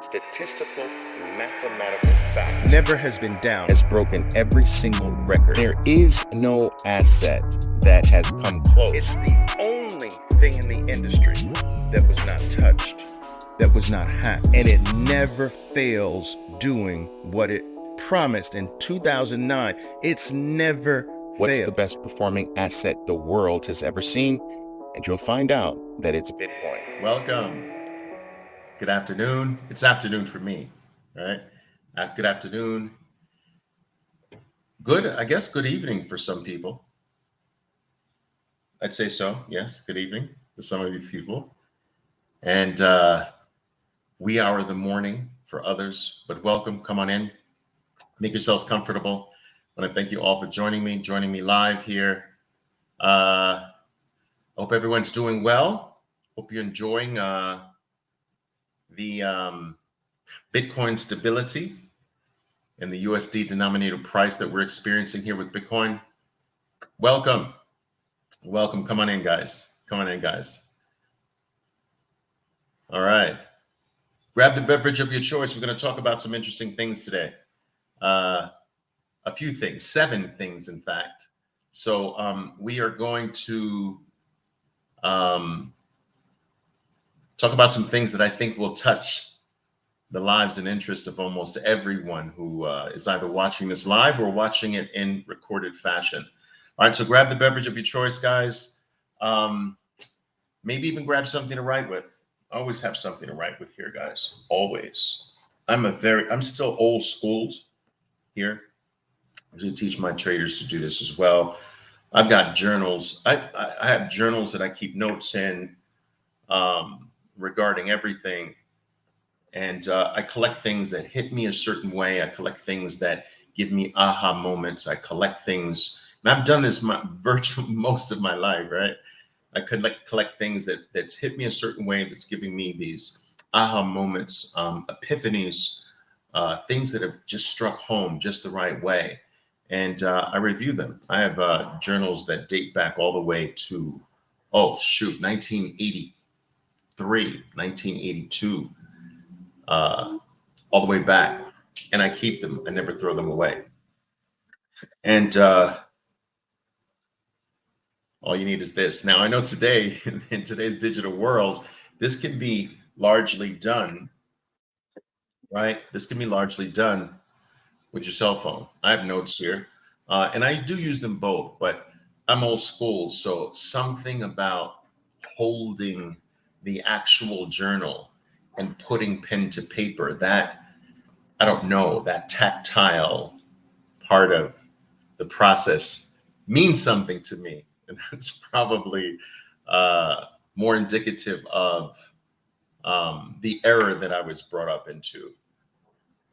statistical, mathematical fact never has been down. has broken every single record. There is no asset that has come close. It's the only thing in the industry that was not touched, that was not hacked, and it never fails doing what it promised in 2009. It's never What's failed. the best performing asset the world has ever seen? And you'll find out that it's Bitcoin. Welcome. Good afternoon. It's afternoon for me, right? Good afternoon. I guess good evening for some people. I'd say so. Yes, good evening to some of you people. And wee hour of the morning for others, but welcome. Come on in. Make yourselves comfortable. I want to thank you all for joining me live here. I hope everyone's doing well. Hope you're enjoying the Bitcoin stability and the USD denominated price that we're experiencing here with Bitcoin. Welcome. Come on in, guys. All right. Grab the beverage of your choice. We're going to talk about some interesting things today. A few things, 7 things, in fact. So we are going to talk about some things that I think will touch the lives and interests of almost everyone who is either watching this live or watching it in recorded fashion. All right, so grab the beverage of your choice, guys. Maybe even grab something to write with. I always have something to write with here, guys. Always. I'm still old schooled here. I usually teach my traders to do this as well. I've got journals. I have journals that I keep notes in regarding everything. And I collect things that hit me a certain way. I collect things that give me aha moments. I collect things, and I've done this virtually most of my life, right? I collect things that's hit me a certain way, that's giving me these aha moments, epiphanies, things that have just struck home just the right way. And I review them. I have journals that date back all the way to, 1983, 1982. All the way back, and I keep them. I never throw them away. And all you need is this. Now, I know today, in today's digital world, this can be largely done, right? This can be largely done with your cell phone. I have notes here, and I do use them both, but I'm old school, so something about holding the actual journal and putting pen to paper, that, I don't know, that tactile part of the process means something to me. And that's probably more indicative of the era that I was brought up into.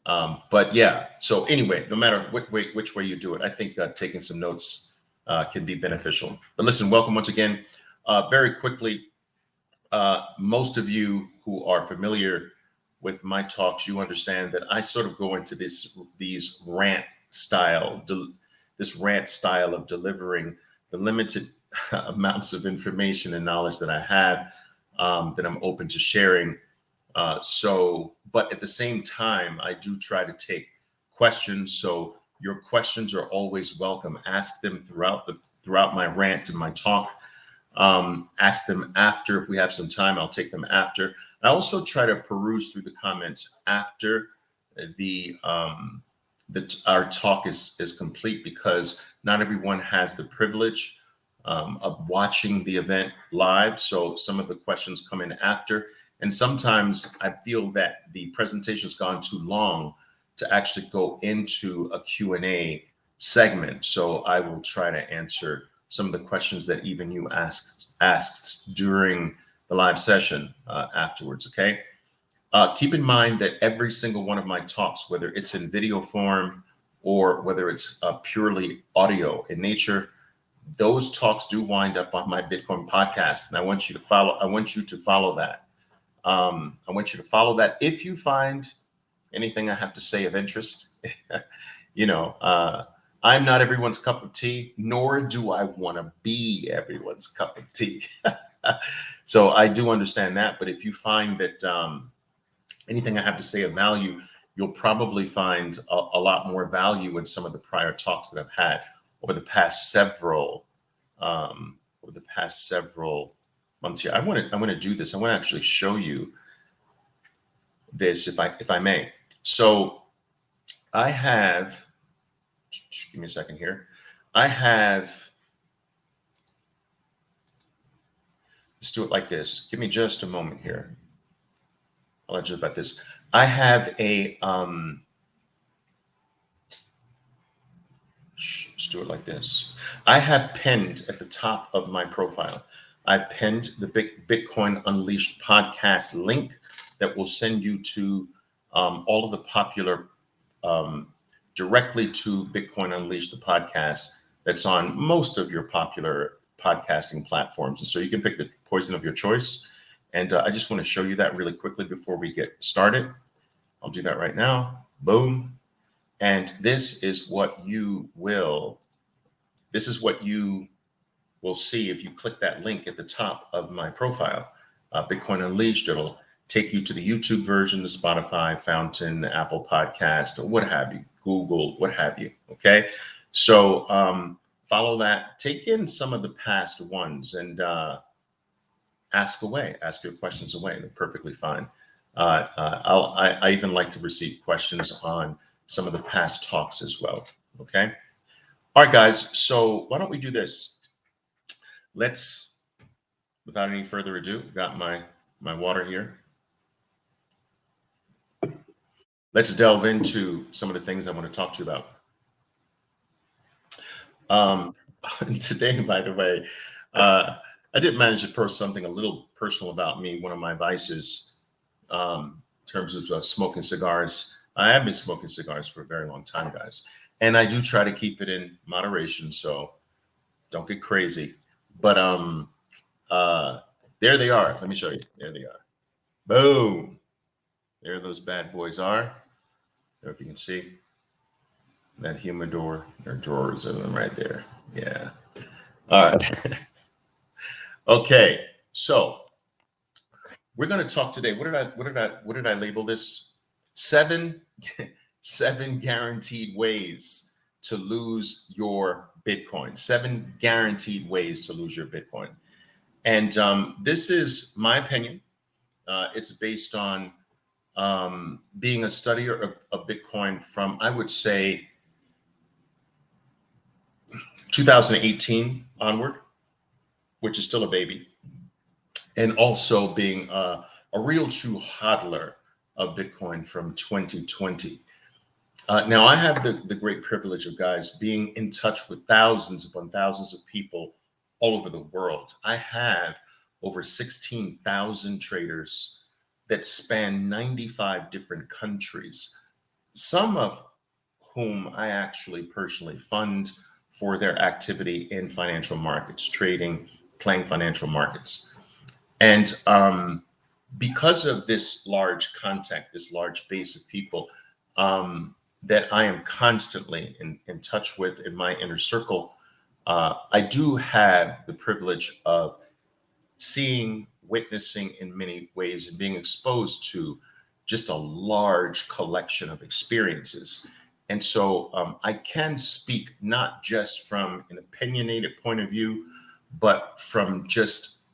But yeah, so anyway, no matter which way you do it, I think taking some notes can be beneficial. But listen, welcome once again. Very quickly, most of you who are familiar with my talks, you understand that I sort of go into this rant style of delivering the limited amounts of information and knowledge that I have, that I'm open to sharing. But at the same time, I do try to take questions. So your questions are always welcome. Ask them throughout my rant and my talk. Ask them after. If we have some time, I'll take them after. I also try to peruse through the comments after our talk is complete, because not everyone has the privilege of watching the event live. So some of the questions come in after, and sometimes I feel that the presentation's gone too long to actually go into a Q&A segment. So I will try to answer some of the questions that even you asked during the live session afterwards, okay? Keep in mind that every single one of my talks, whether it's in video form or whether it's purely audio in nature, those talks do wind up on my Bitcoin podcast, and I want you to follow that. I want you to follow that. If you find anything I have to say of interest, I'm not everyone's cup of tea, nor do I want to be everyone's cup of tea. So I do understand that. But if you find that anything I have to say of value, you'll probably find a lot more value in some of the prior talks that I've had over the past several um, months here. I want to do this. I want to actually show you this, if I may. So I have. Give me a second here. I have. Let's do it like this. Give me just a moment here. I'll let you about this. I have a. Let's do it like this. I have pinned at the top of my profile. I pinned the Bitcoin Unleashed podcast link that will send you to all of the popular, um, directly to Bitcoin Unleashed, the podcast that's on most of your popular podcasting platforms. And so you can pick the poison of your choice. And I just want to show you that really quickly before we get started. I'll do that right now. Boom. And this is what you will see if you click that link at the top of my profile, Bitcoin Unleashed. It'll take you to the YouTube version, the Spotify, Fountain, the Apple Podcast, or what have you, Google, what have you. Okay, so follow that. Take in some of the past ones and ask your questions away. They're perfectly fine. I even like to receive questions on some of the past talks as well. Okay. All right, guys. So why don't we do this? Let's, without any further ado, got my water here. Let's delve into some of the things I want to talk to you about. Today, by the way, I did manage to post something a little personal about me, one of my vices, in terms of smoking cigars. I have been smoking cigars for a very long time, guys. And I do try to keep it in moderation, so don't get crazy. But there they are. Let me show you. There they are. Boom. There those bad boys are. I don't know if you can see that humidor. There are drawers of them right there. Yeah. All right. Okay. So we're going to talk today. What did I label this? Seven guaranteed ways to lose your Bitcoin. 7 guaranteed ways to lose your Bitcoin. And this is my opinion. It's based on being a studier of Bitcoin from, I would say, 2018 onward, which is still a baby, and also being a real true hodler of Bitcoin from 2020. Now, I have the great privilege of, guys, being in touch with thousands upon thousands of people all over the world. I have over 16,000 traders that span 95 different countries, some of whom I actually personally fund for their activity in financial markets, trading, playing financial markets. And because of this large contact, this large base of people, that I am constantly in touch with in my inner circle, I do have the privilege of seeing, witnessing in many ways, and being exposed to just a large collection of experiences. And so I can speak not just from an opinionated point of view, but from just,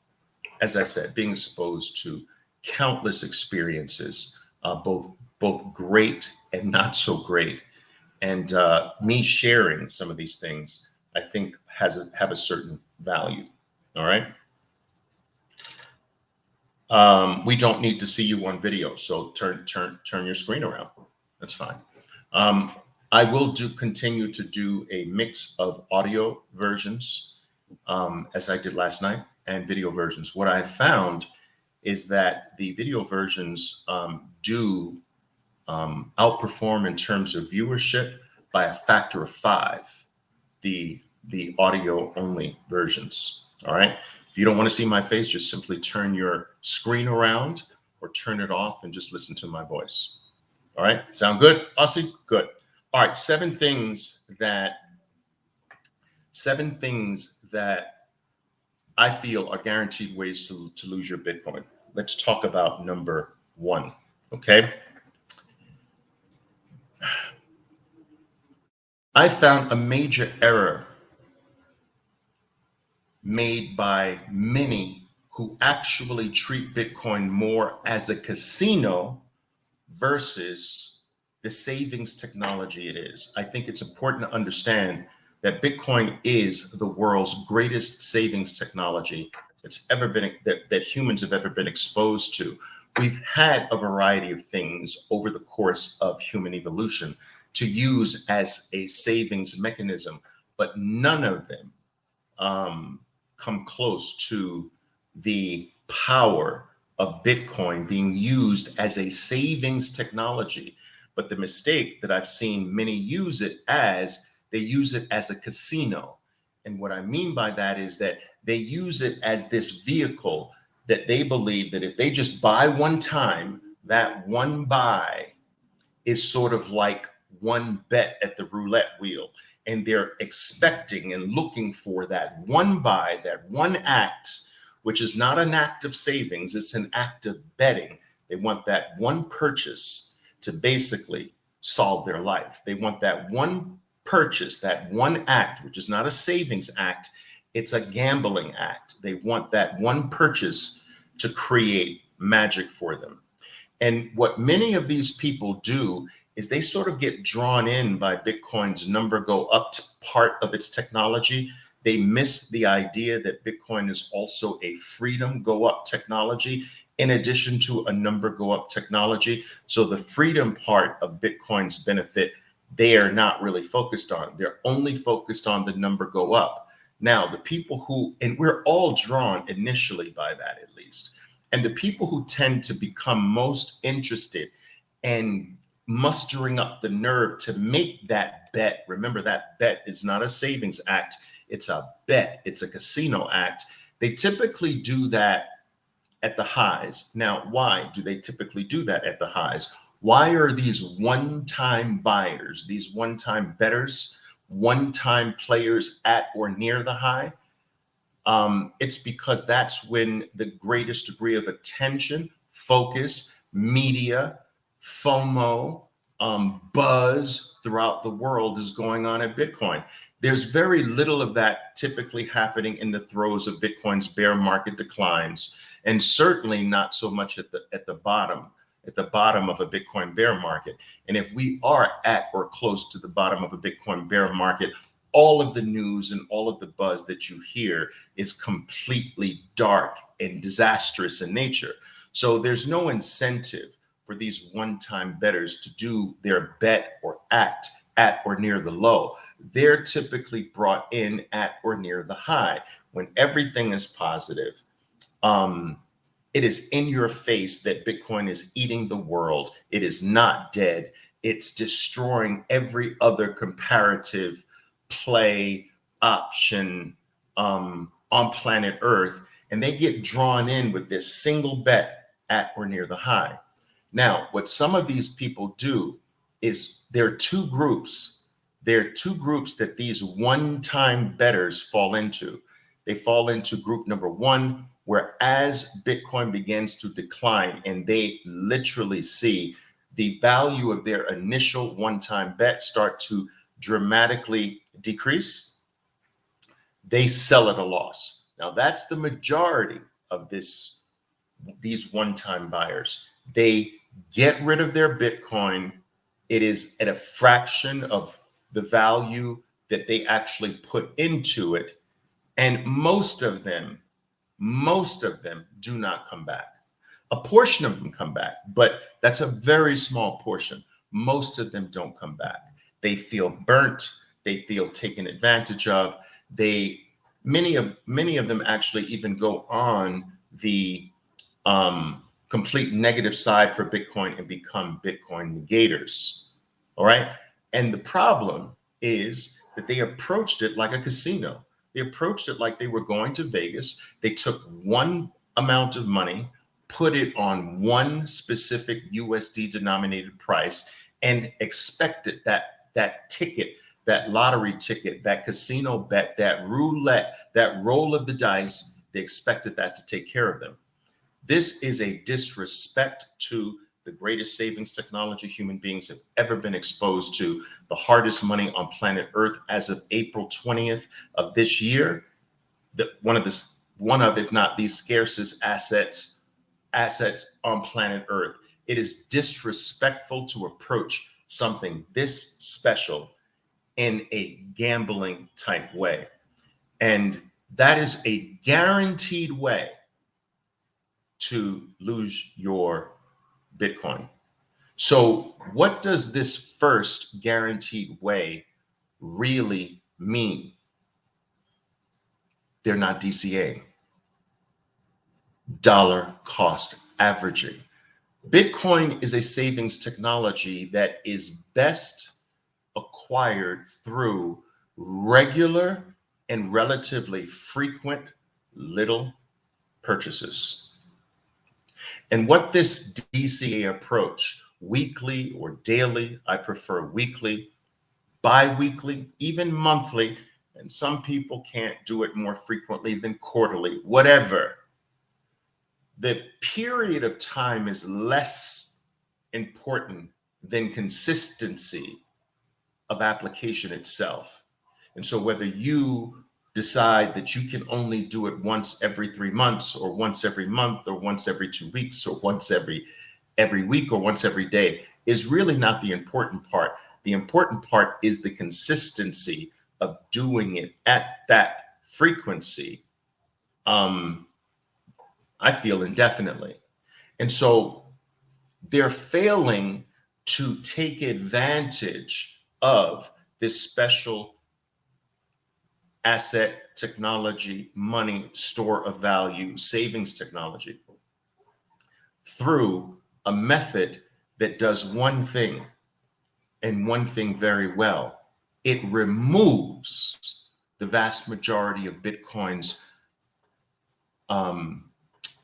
as I said, being exposed to countless experiences, both great and not so great. And me sharing some of these things, I think, have a certain value. All right. We don't need to see you on video, so turn your screen around. That's fine. I will continue to do a mix of audio versions, as I did last night, and video versions. What I found is that the video versions do outperform in terms of viewership by a factor of 5 the audio only versions. All right. If you don't want to see my face, just simply turn your screen around or turn it off and just listen to my voice. All right. Sound good, Aussie? Good. All right. 7 things that I feel are guaranteed ways to lose your Bitcoin. Let's talk about number 1. Okay. I found a major error made by many who actually treat Bitcoin more as a casino versus the savings technology it is. I think it's important to understand that Bitcoin is the world's greatest savings technology that's ever been that humans have ever been exposed to. We've had a variety of things over the course of human evolution to use as a savings mechanism, but none of them come close to the power of Bitcoin being used as a savings technology. But the mistake that I've seen many use it as, they use it as a casino. And what I mean by that is that they use it as this vehicle that they believe that if they just buy one time, that one buy is sort of like one bet at the roulette wheel. And they're expecting and looking for that one buy, that one act, which is not an act of savings, it's an act of betting. They want that one purchase to basically solve their life. They want that one purchase, that one act, which is not a savings act, it's a gambling act. They want that one purchase to create magic for them. And what many of these people do is they sort of get drawn in by Bitcoin's number go up part of its technology. They miss the idea that Bitcoin is also a freedom go up technology in addition to a number go up technology. So the freedom part of Bitcoin's benefit, they are not really focused on. They're only focused on the number go up. Now, the people who, and we're all drawn initially by that at least, and the people who tend to become most interested and mustering up the nerve to make that bet. Remember, that bet is not a savings act. It's a bet. It's a casino act. They typically do that at the highs. Now, why do they typically do that at the highs? Why are these one-time buyers, these one-time bettors, one-time players at or near the high? It's because that's when the greatest degree of attention, focus, media, FOMO, buzz throughout the world is going on at Bitcoin. There's very little of that typically happening in the throes of Bitcoin's bear market declines, and certainly not so much at the bottom of a Bitcoin bear market. And if we are at or close to the bottom of a Bitcoin bear market, all of the news and all of the buzz that you hear is completely dark and disastrous in nature. So there's no incentive for these one-time bettors to do their bet or act at or near the low. They're typically brought in at or near the high when everything is positive. It is in your face that Bitcoin is eating the world. It is not dead. It's destroying every other comparative play option on planet Earth. And they get drawn in with this single bet at or near the high. Now, what some of these people do is there are two groups. There are two groups that these one-time bettors fall into. They fall into group number one, where as Bitcoin begins to decline and they literally see the value of their initial one-time bet start to dramatically decrease, they sell at a loss. Now, that's the majority of these one-time buyers. They get rid of their Bitcoin. It is at a fraction of the value that they actually put into it. And most of them do not come back. A portion of them come back, but that's a very small portion. Most of them don't come back. They feel burnt. They feel taken advantage of. Many of them actually even go on the complete negative side for Bitcoin and become Bitcoin negators. All right. And the problem is that they approached it like a casino. They approached it like they were going to Vegas. They took one amount of money, put it on one specific USD denominated price, and expected that ticket, that lottery ticket, that casino bet, that roulette, that roll of the dice, they expected that to take care of them. This is a disrespect to the the greatest savings technology human beings have ever been exposed to, the hardest money on planet Earth as of April 20th of this year, one of, if not the scarcest assets on planet Earth. It is disrespectful to approach something this special in a gambling type way. And that is a guaranteed way to lose your Bitcoin. So what does this first guaranteed way really mean? They're not DCA, dollar cost averaging. Bitcoin is a savings technology that is best acquired through regular and relatively frequent little purchases. And what this DCA approach, weekly or daily, I prefer weekly, bi-weekly, even monthly, and some people can't do it more frequently than quarterly, whatever. The period of time is less important than consistency of application itself. And so whether you decide that you can only do it once every 3 months, or once every month, or once every 2 weeks, or once every week, or once every day, is really not the important part. The important part is the consistency of doing it at that frequency, I feel, indefinitely. And so they're failing to take advantage of this special asset technology, money, store of value, savings technology through a method that does one thing, and one thing very well. It removes the vast majority of Bitcoin's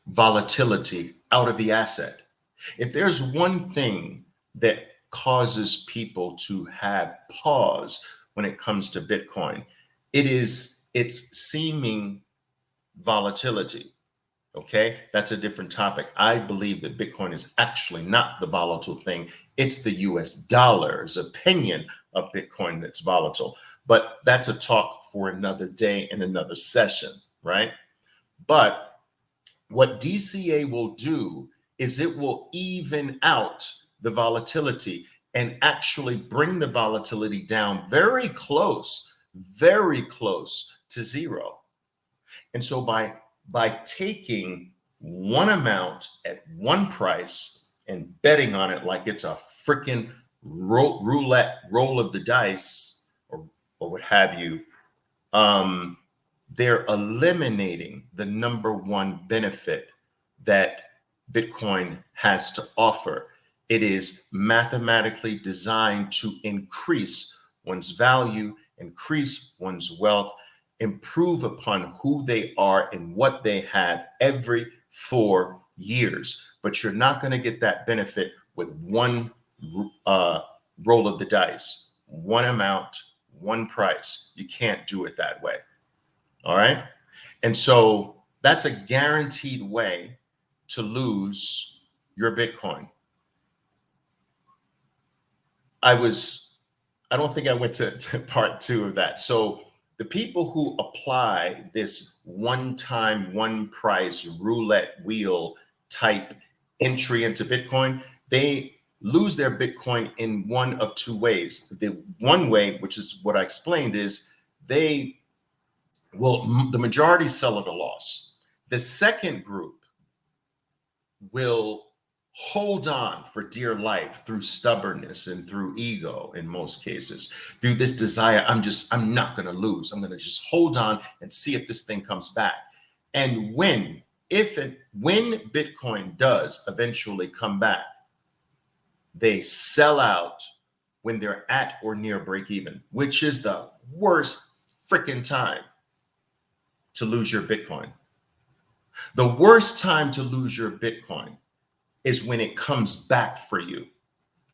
volatility out of the asset. If there's one thing that causes people to have pause when it comes to Bitcoin, it is its seeming volatility. Okay, that's a different topic. I believe that Bitcoin is actually not the volatile thing. It's the US dollar's opinion of Bitcoin that's volatile. But that's a talk for another day and another session, right? But what DCA will do is it will even out the volatility and actually bring the volatility down very close to zero. And so by taking one amount at one price and betting on it like it's a freaking roulette roll of the dice, or what have you, they're eliminating the number one benefit that Bitcoin has to offer. It is mathematically designed to increase one's value, increase one's wealth, improve upon who they are and what they have every 4 years. But you're not going to get that benefit with one roll of the dice, one amount, one price. You can't do it that way. All right. And so that's a guaranteed way to lose your Bitcoin. I don't think I went to part 2 of that. So the people who apply this one-time, one price roulette wheel type entry into Bitcoin, they lose their Bitcoin in one of 2 ways. The one way, which is what I explained, is the majority sell at a loss. The second group will hold on for dear life through stubbornness and through ego, in most cases, through this desire. I'm not going to lose. I'm going to just hold on and see if this thing comes back. And when Bitcoin does eventually come back, they sell out when they're at or near break even, which is the worst freaking time to lose your Bitcoin. The worst time to lose your Bitcoin is when it comes back for you.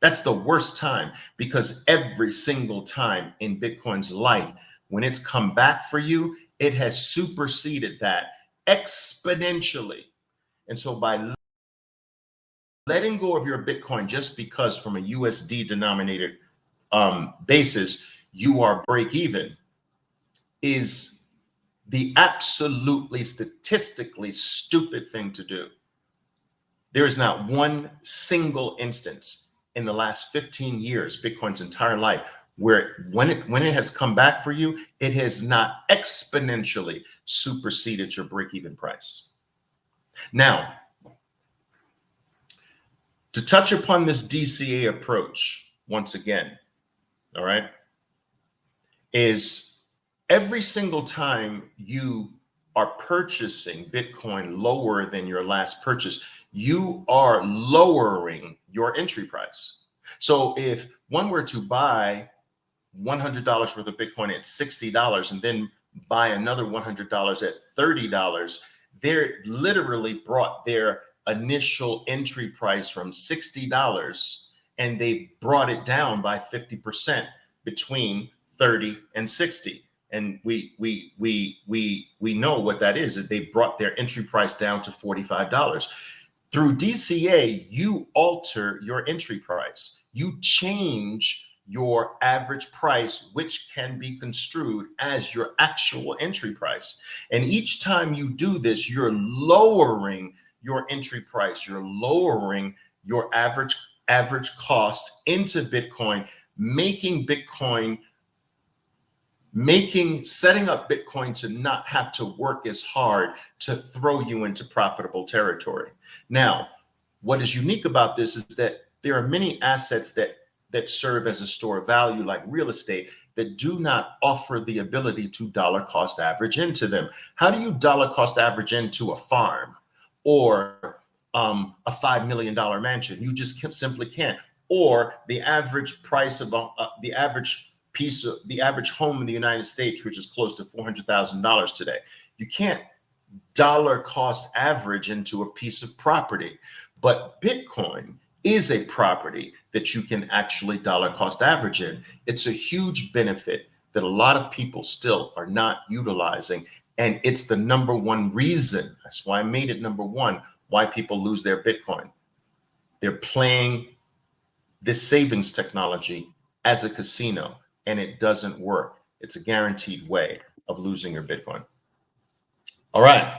That's the worst time, because every single time in Bitcoin's life, when it's come back for you, it has superseded that exponentially. And so by letting go of your Bitcoin just because from a USD denominated basis, you are break even is the absolutely statistically stupid thing to do. There is not one single instance in the last 15 years, Bitcoin's entire life, where when it has come back for you, it has not exponentially superseded your break-even price. Now, to touch upon this DCA approach once again, all right, is every single time you are purchasing Bitcoin lower than your last purchase, you are lowering your entry price. So if one were to buy $100 worth of Bitcoin at $60 and then buy another $100 at $30, they're literally brought their initial entry price from $60 and they brought it down by 50% between 30 and 60. And we know what that is, that they brought their entry price down to $45. Through DCA, you alter your entry price. You change your average price, which can be construed as your actual entry price. And each time you do this, you're lowering your entry price. You're lowering your average cost into Bitcoin, setting up Bitcoin to not have to work as hard to throw you into profitable territory. Now, what is unique about this is that there are many assets that serve as a store of value, like real estate, that do not offer the ability to dollar cost average into them. How do you dollar cost average into a farm or a $5 million mansion? You just simply can't. Or the average price of the average home in the United States, which is close to $400,000 today. You can't dollar cost average into a piece of property, but Bitcoin is a property that you can actually dollar cost average in. It's a huge benefit that a lot of people still are not utilizing. And it's the number one reason, that's why I made it number one, why people lose their Bitcoin. They're playing this savings technology as a casino, and it doesn't work. It's a guaranteed way of losing your Bitcoin. All right.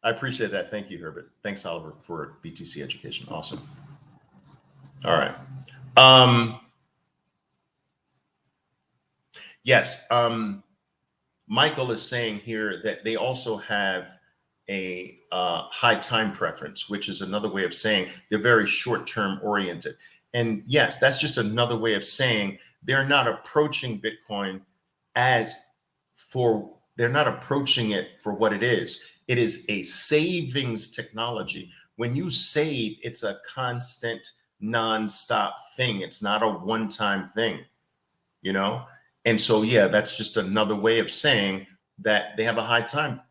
I appreciate that. Thank you, Herbert. Thanks, Oliver, for BTC education. Awesome. All right. Yes. Michael is saying here that they also have a high time preference, which is another way of saying they're very short-term oriented. And yes, that's just another way of saying they're not approaching Bitcoin they're not approaching it for what it is. It is a savings technology. When you save, it's a constant, non-stop thing. It's not a one-time thing, you know? And so, yeah, that's just another way of saying that they have a high time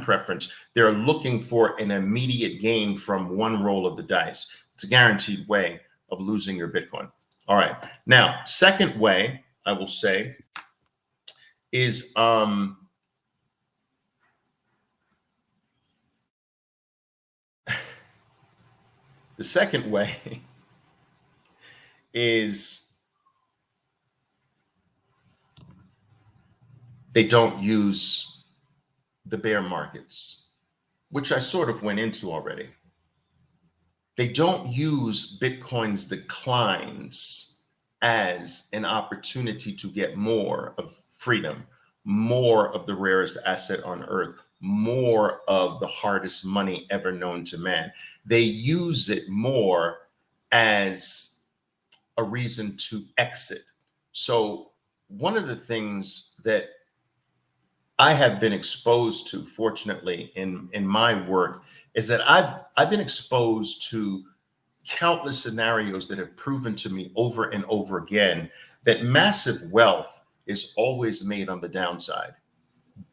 preference. They're looking for an immediate gain from one roll of the dice. It's a guaranteed way of losing your Bitcoin. All right. Now, second way I will say is the second way is they don't use the bear markets, which I sort of went into already. They don't use Bitcoin's declines as an opportunity to get more of freedom, more of the rarest asset on earth, more of the hardest money ever known to man. They use it more as a reason to exit. So one of the things that I have been exposed to, fortunately, in my work, is that I've been exposed to countless scenarios that have proven to me over and over again that massive wealth is always made on the downside.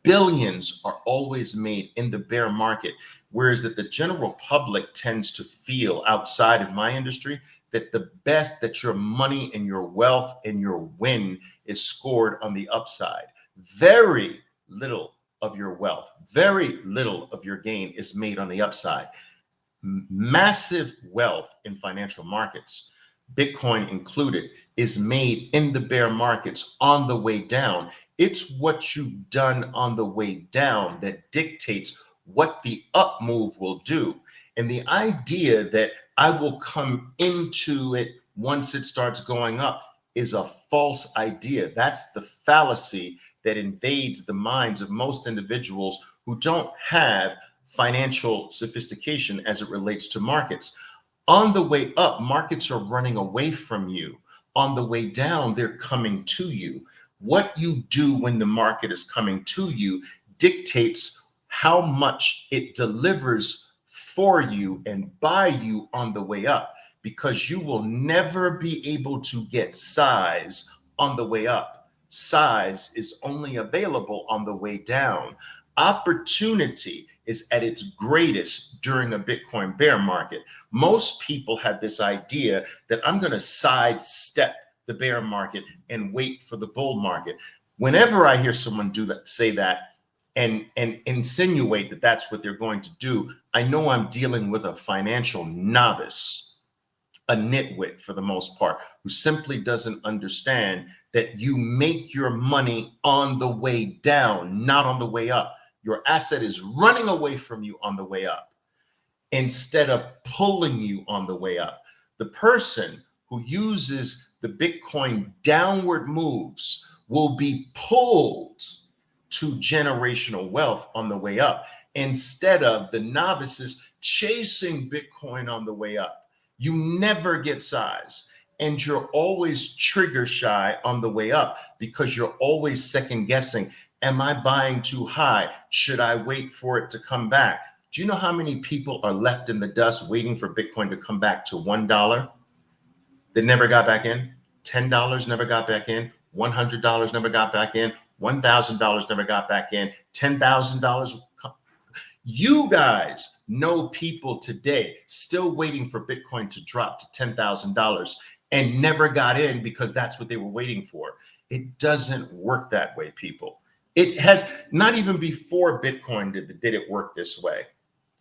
Billions are always made in the bear market, whereas that the general public tends to feel, outside of my industry, that the best, that your money and your wealth and your win is scored on the upside. Very little of your wealth. Very little of your gain is made on the upside. Massive wealth in financial markets, Bitcoin included, is made in the bear markets on the way down. It's what you've done on the way down that dictates what the up move will do. And the idea that I will come into it once it starts going up is a false idea. That's the fallacy that invades the minds of most individuals who don't have financial sophistication as it relates to markets. On the way up, markets are running away from you. On the way down, they're coming to you. What you do when the market is coming to you dictates how much it delivers for you and by you on the way up, because you will never be able to get size on the way up. Size is only available on the way down. Opportunity is at its greatest during a Bitcoin bear market. Most people have this idea that I'm going to sidestep the bear market and wait for the bull market. Whenever I hear someone do that, say that, and insinuate that that's what they're going to do, I know I'm dealing with a financial novice, a nitwit for the most part, who simply doesn't understand that you make your money on the way down, not on the way up. Your asset is running away from you on the way up instead of pulling you on the way up. The person who uses the Bitcoin downward moves will be pulled to generational wealth on the way up instead of the novices chasing Bitcoin on the way up. You never get size, and you're always trigger shy on the way up because you're always second guessing. Am I buying too high? Should I wait for it to come back? Do you know how many people are left in the dust waiting for Bitcoin to come back to $1 that never got back in? $10 never got back in. $100 never got back in. $1,000 never got back in. $10,000. You guys know people today still waiting for Bitcoin to drop to $10,000 and never got in because that's what they were waiting for. It doesn't work that way, people. It has not even before Bitcoin did it work this way.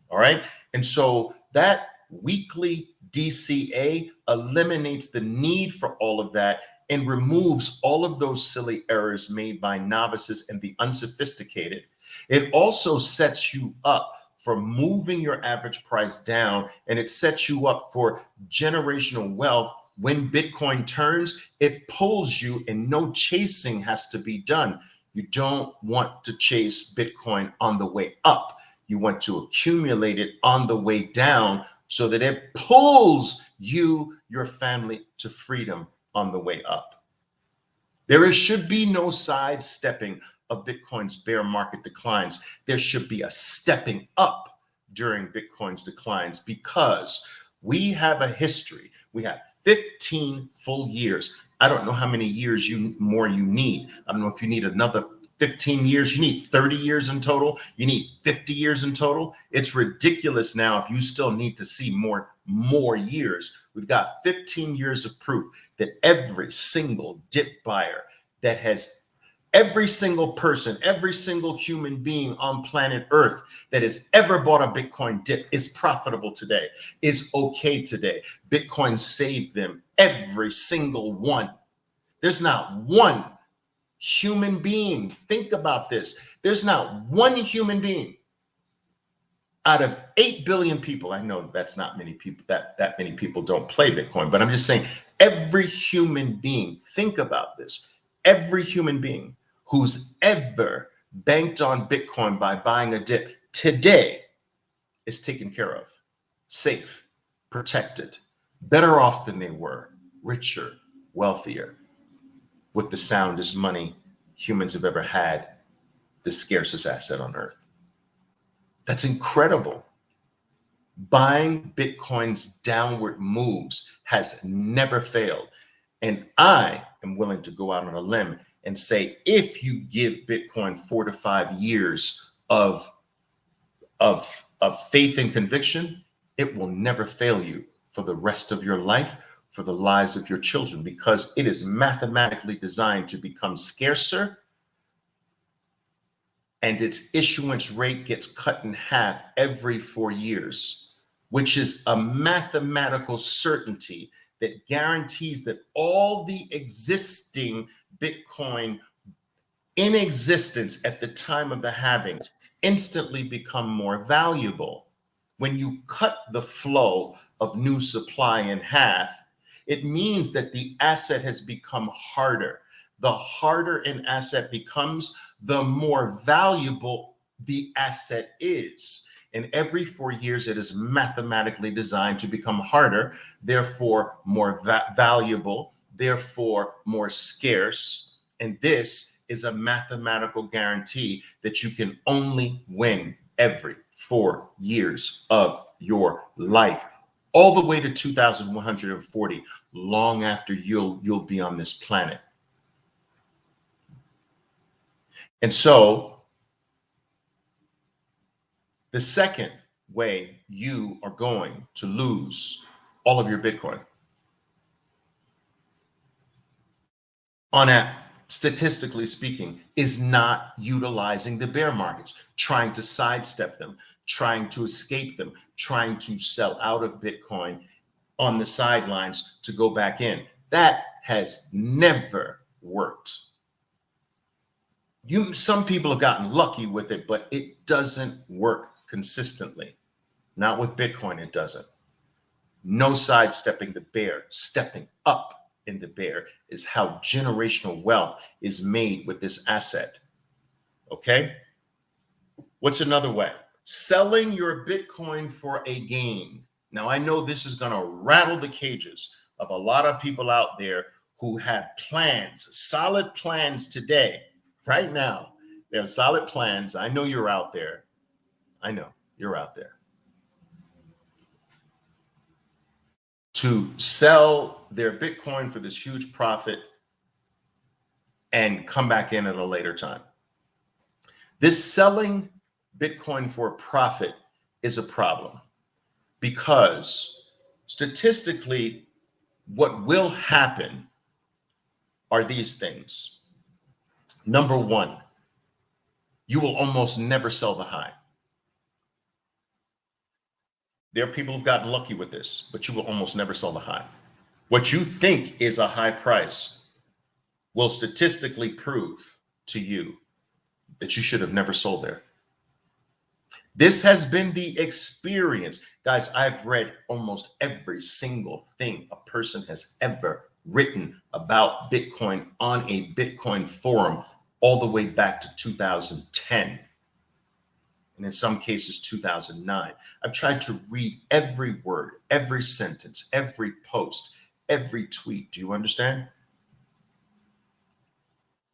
All right. And so that weekly DCA eliminates the need for all of that and removes all of those silly errors made by novices and the unsophisticated. It also sets you up for moving your average price down, and it sets you up for generational wealth. When Bitcoin turns, it pulls you and no chasing has to be done. You don't want to chase Bitcoin on the way up. You want to accumulate it on the way down so that it pulls you, your family, to freedom on the way up. There should be no sidestepping of Bitcoin's bear market declines. There should be a stepping up during Bitcoin's declines because we have a history. We have 15 full years. I don't know how many years more you need. I don't know if you need another 15 years. You need 30 years in total. You need 50 years in total. It's ridiculous now if you still need to see more years. We've got 15 years of proof that every single dip buyer that has every single person, every single human being on planet Earth that has ever bought a Bitcoin dip is profitable today, is okay today. Bitcoin saved them, every single one. There's not one human being. Think about this. There's not one human being out of 8 billion people. I know that's not many people, that many people don't play Bitcoin, but I'm just saying every human being, think about this. Every human being who's ever banked on Bitcoin by buying a dip today is taken care of, safe, protected, better off than they were, richer, wealthier, with the soundest money humans have ever had, the scarcest asset on earth. That's incredible. Buying Bitcoin's downward moves has never failed. And I am willing to go out on a limb and say, if you give Bitcoin 4 to 5 years of faith and conviction, it will never fail you for the rest of your life, for the lives of your children, because it is mathematically designed to become scarcer and its issuance rate gets cut in half every 4 years, which is a mathematical certainty that guarantees that all the existing Bitcoin in existence at the time of the halving instantly become more valuable. When you cut the flow of new supply in half, it means that the asset has become harder. The harder an asset becomes, the more valuable the asset is. And every 4 years, it is mathematically designed to become harder, therefore more valuable, therefore more scarce. And this is a mathematical guarantee that you can only win every 4 years of your life, all the way to 2140, long after you'll be on this planet. And so the second way you are going to lose all of your Bitcoin, statistically speaking, is not utilizing the bear markets, trying to sidestep them, trying to escape them, trying to sell out of Bitcoin on the sidelines to go back in. That has never worked. Some people have gotten lucky with it, but it doesn't work consistently. Not with Bitcoin, it doesn't. No sidestepping the bear. Stepping up in the bear is how generational wealth is made with this asset. Okay? What's another way? Selling your Bitcoin for a gain. Now, I know this is going to rattle the cages of a lot of people out there who have plans, solid plans today, right now. They have solid plans. I know you're out there. I know you're out there. To sell their Bitcoin for this huge profit and come back in at a later time. This selling Bitcoin for a profit is a problem because statistically, what will happen are these things. Number one, you will almost never sell the high. There are people who've gotten lucky with this, but you will almost never sell the high. What you think is a high price will statistically prove to you that you should have never sold there. This has been the experience. Guys, I've read almost every single thing a person has ever written about Bitcoin on a Bitcoin forum all the way back to 2010. And in some cases, 2009. I've tried to read every word, every sentence, every post, every tweet. Do you understand?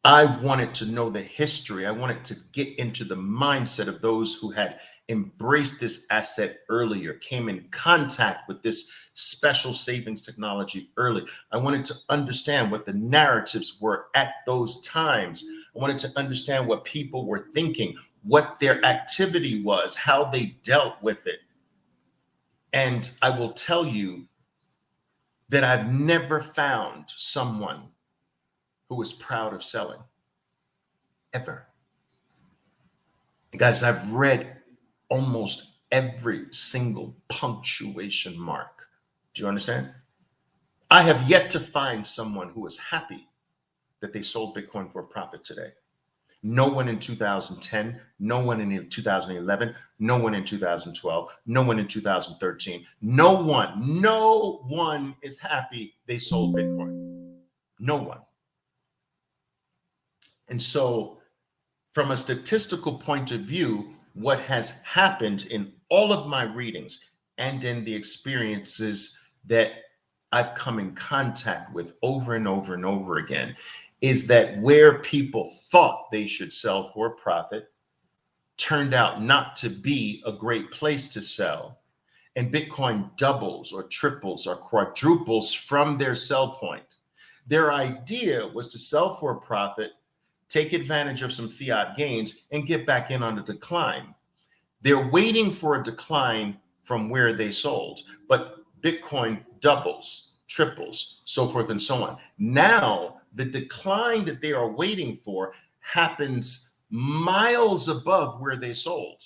I wanted to know the history. I wanted to get into the mindset of those who had embraced this asset earlier, came in contact with this special savings technology early. I wanted to understand what the narratives were at those times. I wanted to understand what people were thinking, what their activity was, how they dealt with it. And I will tell you that I've never found someone who was proud of selling, ever. Guys, I've read almost every single punctuation mark. Do you understand? I have yet to find someone who is happy that they sold Bitcoin for a profit today. No one in 2010, no one in 2011, no one in 2012, no one in 2013. No one is happy they sold Bitcoin. No one. And so from a statistical point of view, what has happened in all of my readings and in the experiences that I've come in contact with over and over and over again is that where people thought they should sell for a profit turned out not to be a great place to sell. And Bitcoin doubles or triples or quadruples from their sell point. Their idea was to sell for a profit, take advantage of some fiat gains, and get back in on the decline. They're waiting for a decline from where they sold, but Bitcoin doubles, triples, so forth and so on. Now, the decline that they are waiting for happens miles above where they sold.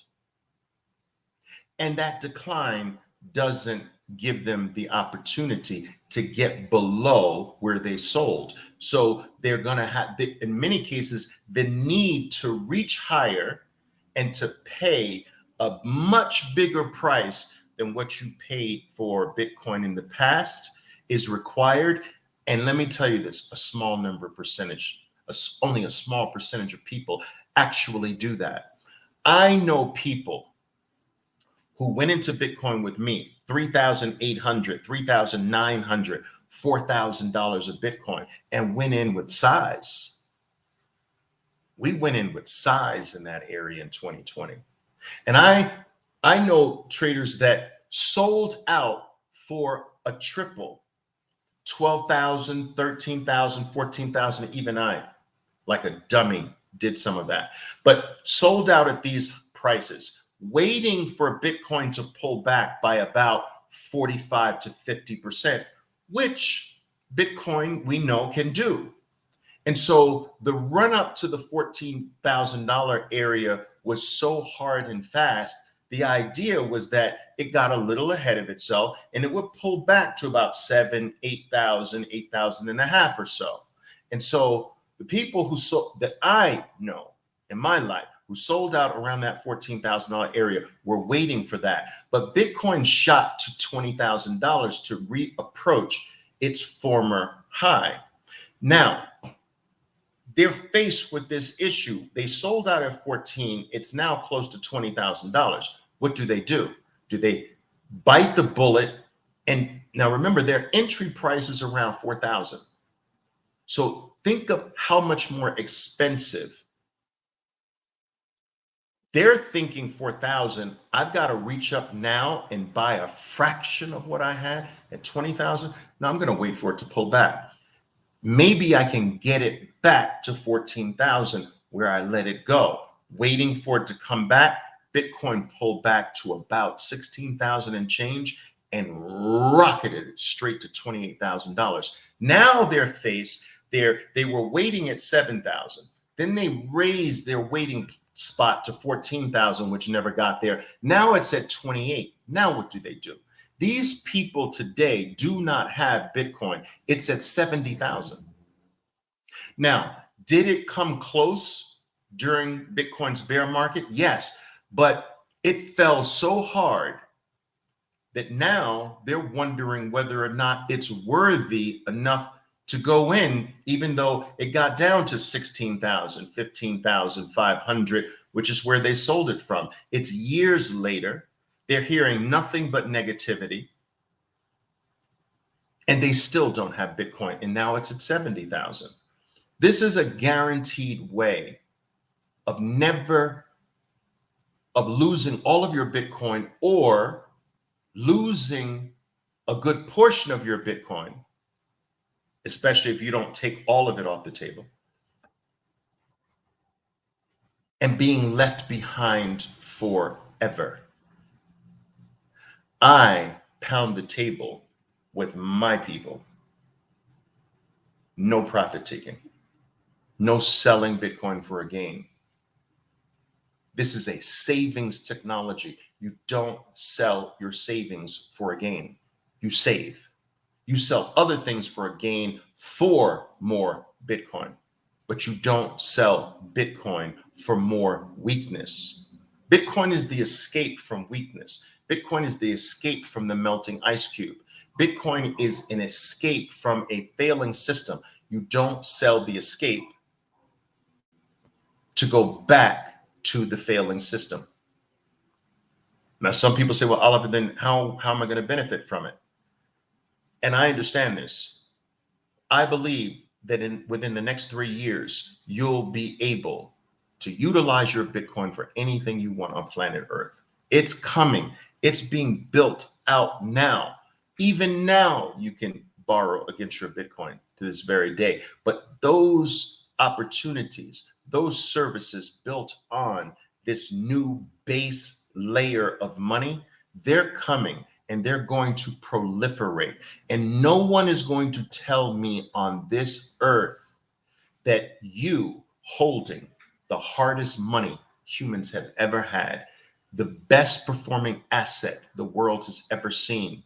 And that decline doesn't give them the opportunity to get below where they sold. So they're going to have, in many cases, the need to reach higher and to pay a much bigger price than what you paid for Bitcoin in the past is required. And let me tell you this, a small number percentage, only a small percentage of people actually do that. I know people who went into Bitcoin with me, $3,800, $3,900, $4,000 of Bitcoin, and went in with size. We went in with size in that area in 2020. And I know traders that sold out for a triple, 12,000, 13,000, 14,000, even I, like a dummy, did some of that, but sold out at these prices, waiting for Bitcoin to pull back by about 45 to 50%, which Bitcoin we know can do. And so the run up to the $14,000 area was so hard and fast. The idea was that it got a little ahead of itself and it would pull back to about 7, 8,000, 8,000 and a half or so. And so the people who that I know in my life who sold out around that $14,000 area were waiting for that. But Bitcoin shot to $20,000 to reapproach its former high. Now, they're faced with this issue. They sold out at 14. It's now close to $20,000. What do? Do they bite the bullet? And now remember, their entry price is around 4,000. So think of how much more expensive. They're thinking 4,000. I've got to reach up now and buy a fraction of what I had at 20,000. Now I'm going to wait for it to pull back. Maybe I can get it back to 14,000 where I let it go. Waiting for it to come back, Bitcoin pulled back to about 16,000 and change and rocketed it straight to $28,000. Now they're faced, they were waiting at 7,000. Then they raised their waiting spot to 14,000, which never got there. Now it's at 28. Now what do? These people today do not have Bitcoin. It's at 70,000. Now, did it come close during Bitcoin's bear market? Yes, but it fell so hard that now they're wondering whether or not it's worthy enough to go in, even though it got down to 16,000, 15,500, which is where they sold it from. It's years later. They're hearing nothing but negativity. And they still don't have Bitcoin. And now it's at 70,000. This is a guaranteed way of losing all of your Bitcoin or losing a good portion of your Bitcoin, especially if you don't take all of it off the table, and being left behind forever. I pound the table with my people. No profit taking, no selling Bitcoin for a gain. This is a savings technology. You don't sell your savings for a gain. You save. You sell other things for a gain for more Bitcoin, but you don't sell Bitcoin for more weakness. Bitcoin is the escape from weakness. Bitcoin is the escape from the melting ice cube. Bitcoin is an escape from a failing system. You don't sell the escape to go back to the failing system. Now, some people say, well, Oliver, then how am I going to benefit from it? And I understand this. I believe that within the next 3 years, you'll be able to utilize your Bitcoin for anything you want on planet Earth. It's coming. It's being built out now. Even now, you can borrow against your Bitcoin to this very day. But those opportunities, those services built on this new base layer of money, they're coming and they're going to proliferate. And no one is going to tell me on this earth that you holding the hardest money humans have ever had, the best performing asset the world has ever seen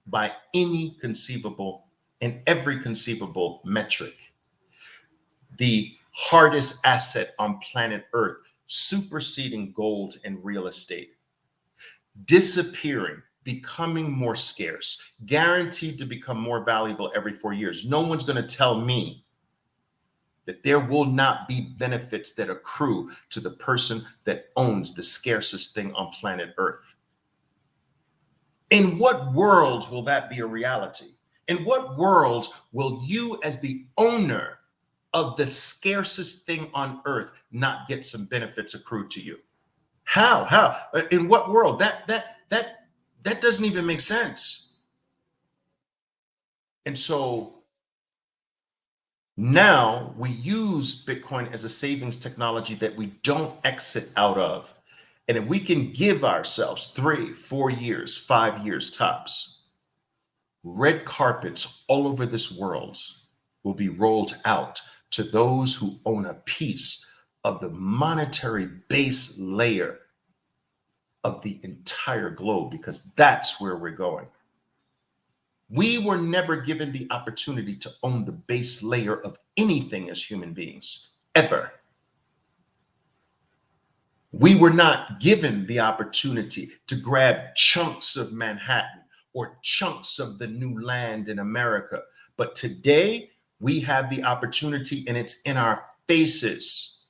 by any conceivable and every conceivable metric, the hardest asset on planet Earth, superseding gold and real estate, disappearing, becoming more scarce, guaranteed to become more valuable every 4 years. No one's going to tell me that there will not be benefits that accrue to the person that owns the scarcest thing on planet Earth. In what world will that be a reality? In what world will you, as the owner of the scarcest thing on earth, not get some benefits accrued to you? How? In what world? That doesn't even make sense. And so now we use Bitcoin as a savings technology that we don't exit out of. And if we can give ourselves 3, 4 years, 5 years tops, red carpets all over this world will be rolled out to those who own a piece of the monetary base layer of the entire globe, because that's where we're going. We were never given the opportunity to own the base layer of anything as human beings, ever. We were not given the opportunity to grab chunks of Manhattan or chunks of the new land in America. But today we have the opportunity, and it's in our faces.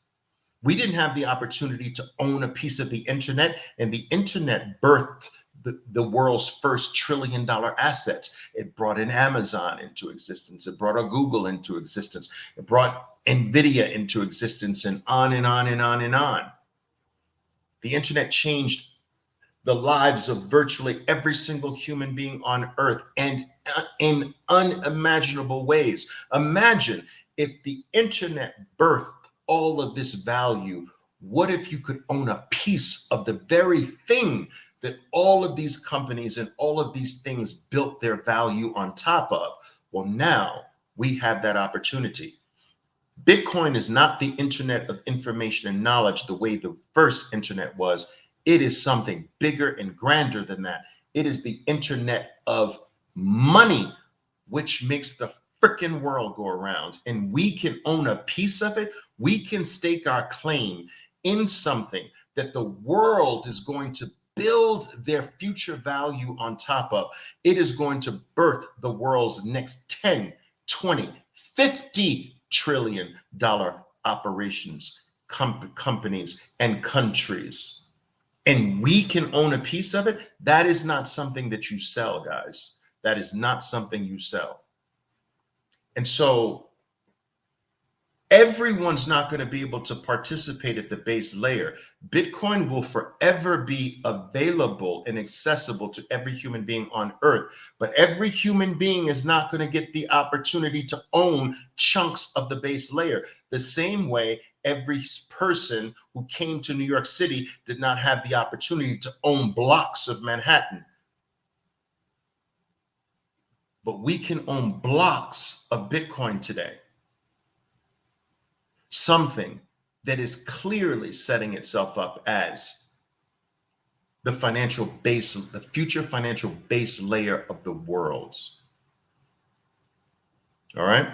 We didn't have the opportunity to own a piece of the internet, and the internet birthed the world's first $1 trillion assets. It brought in Amazon into existence. It brought a Google into existence. It brought NVIDIA into existence, and on and on and on and on. The internet changed the lives of virtually every single human being on earth, and in unimaginable ways. Imagine if the internet birthed all of this value. What if you could own a piece of the very thing that all of these companies and all of these things built their value on top of? Well, now we have that opportunity. Bitcoin is not the internet of information and knowledge the way the first internet was. It is something bigger and grander than that. It is the internet of money, which makes the freaking world go around. And we can own a piece of it. We can stake our claim in something that the world is going to build their future value on top of. It is going to birth the world's next 10, 20, 50 trillion dollar operations, companies, and countries. And we can own a piece of it. That is not something that you sell, guys. That is not something you sell. And so everyone's not going to be able to participate at the base layer. Bitcoin will forever be available and accessible to every human being on earth, but every human being is not going to get the opportunity to own chunks of the base layer. The same way every person who came to New York City did not have the opportunity to own blocks of Manhattan. But we can own blocks of Bitcoin today. Something that is clearly setting itself up as the financial base, the future financial base layer of the world. All right.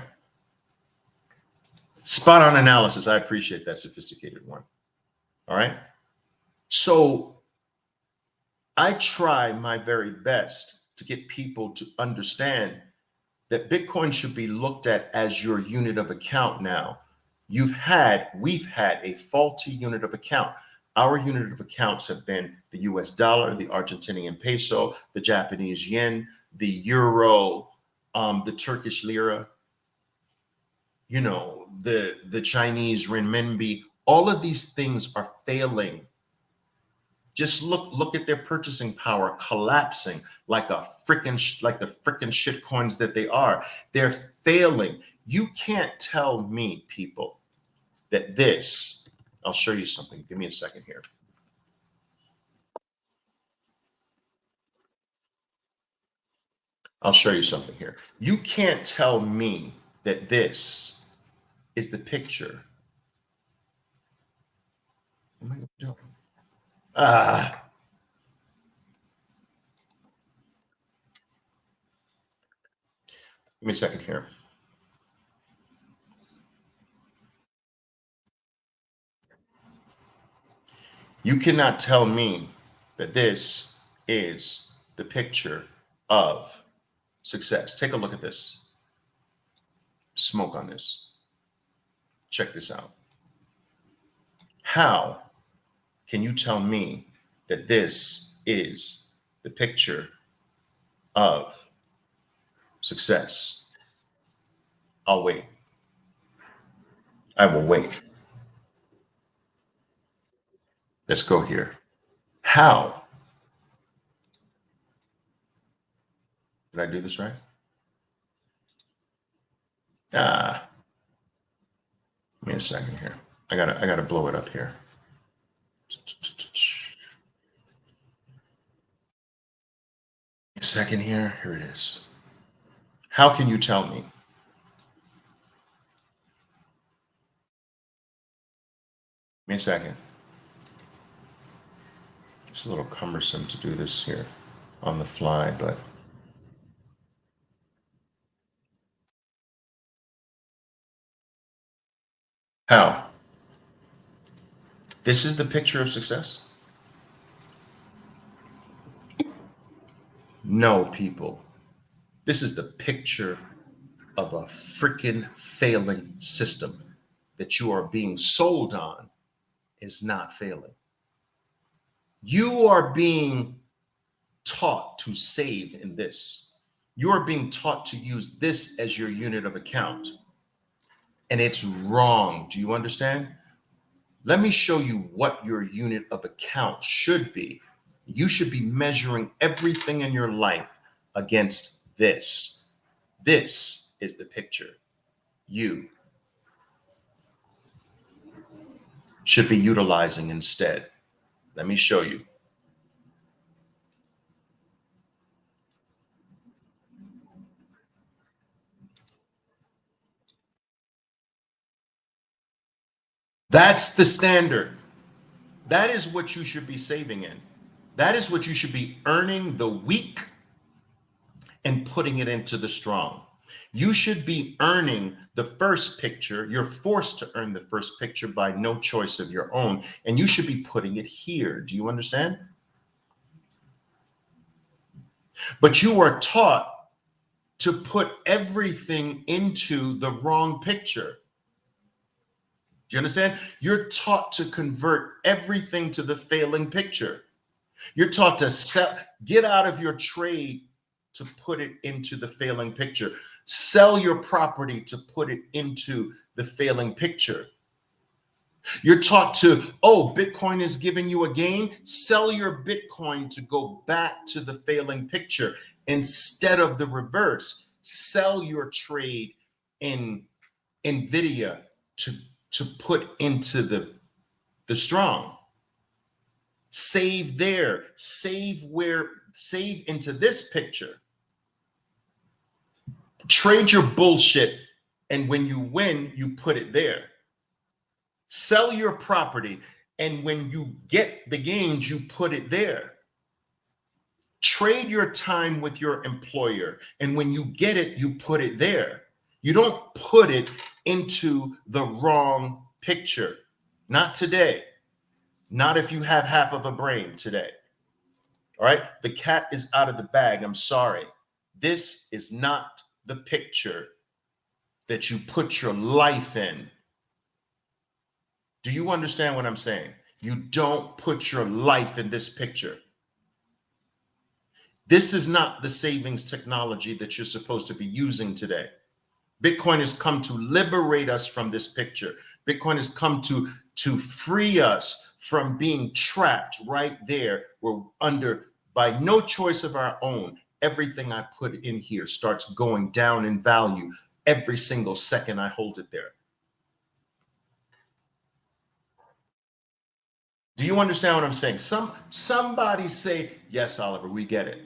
Spot on analysis. I appreciate that sophisticated one. All right. So I try my very best to get people to understand that Bitcoin should be looked at as your unit of account now. We've had a faulty unit of account. Our unit of accounts have been the US dollar, the Argentinian peso, the Japanese yen, the euro, the Turkish lira, the Chinese renminbi. All of these things are failing. Just look at their purchasing power collapsing like the frickin' shit coins that they are. They're failing. You can't tell me, people, that this, I'll show you something. Give me a second here. I'll show you something here. You can't tell me that this is the picture What am I doing? Ah. Give me a second here. You cannot tell me that this is the picture of success. Take a look at this. Smoke on this. Check this out. How can you tell me that this is the picture of success? I'll wait. I will wait. Let's go here. How? Did I do this right? Ah, give me a second here. I gotta blow it up here. A second here. Here it is. How can you tell me? Give me a second. It's a little cumbersome to do this here on the fly, but how? This is the picture of success? No, people. This is the picture of a freaking failing system that you are being sold on is not failing. You are being taught to save in this. You are being taught to use this as your unit of account. And it's wrong. Do you understand? Let me show you what your unit of account should be. You should be measuring everything in your life against this. This is the picture you should be utilizing instead. Let me show you. That's the standard. That is what you should be saving in. That is what you should be earning the weak and putting it into the strong. You should be earning the first picture. You're forced to earn the first picture by no choice of your own, and you should be putting it here. Do you understand? But you are taught to put everything into the wrong picture. Do you understand? You're taught to convert everything to the failing picture. You're taught to sell, get out of your trade to put it into the failing picture. Sell your property to put it into the failing picture. You're taught to, oh, Bitcoin is giving you a gain. Sell your Bitcoin to go back to the failing picture instead of the reverse. Sell your trade in NVIDIA to put into the strong. Save there, save into this picture. Trade your bullshit, and when you win, you put it there. Sell your property, and when you get the gains, you put it there. Trade your time with your employer, and when you get it, you put it there. You don't put it into the wrong picture. Not today. Not if you have half of a brain today. All right? The cat is out of the bag. I'm sorry. This is not the picture that you put your life in. Do you understand what I'm saying? You don't put your life in this picture. This is not the savings technology that you're supposed to be using today. Bitcoin has come to liberate us from this picture. Bitcoin has come to free us from being trapped right there. We're under, by no choice of our own, everything I put in here starts going down in value every single second I hold it there. Do you understand what I'm saying? Somebody say, yes, Oliver, we get it.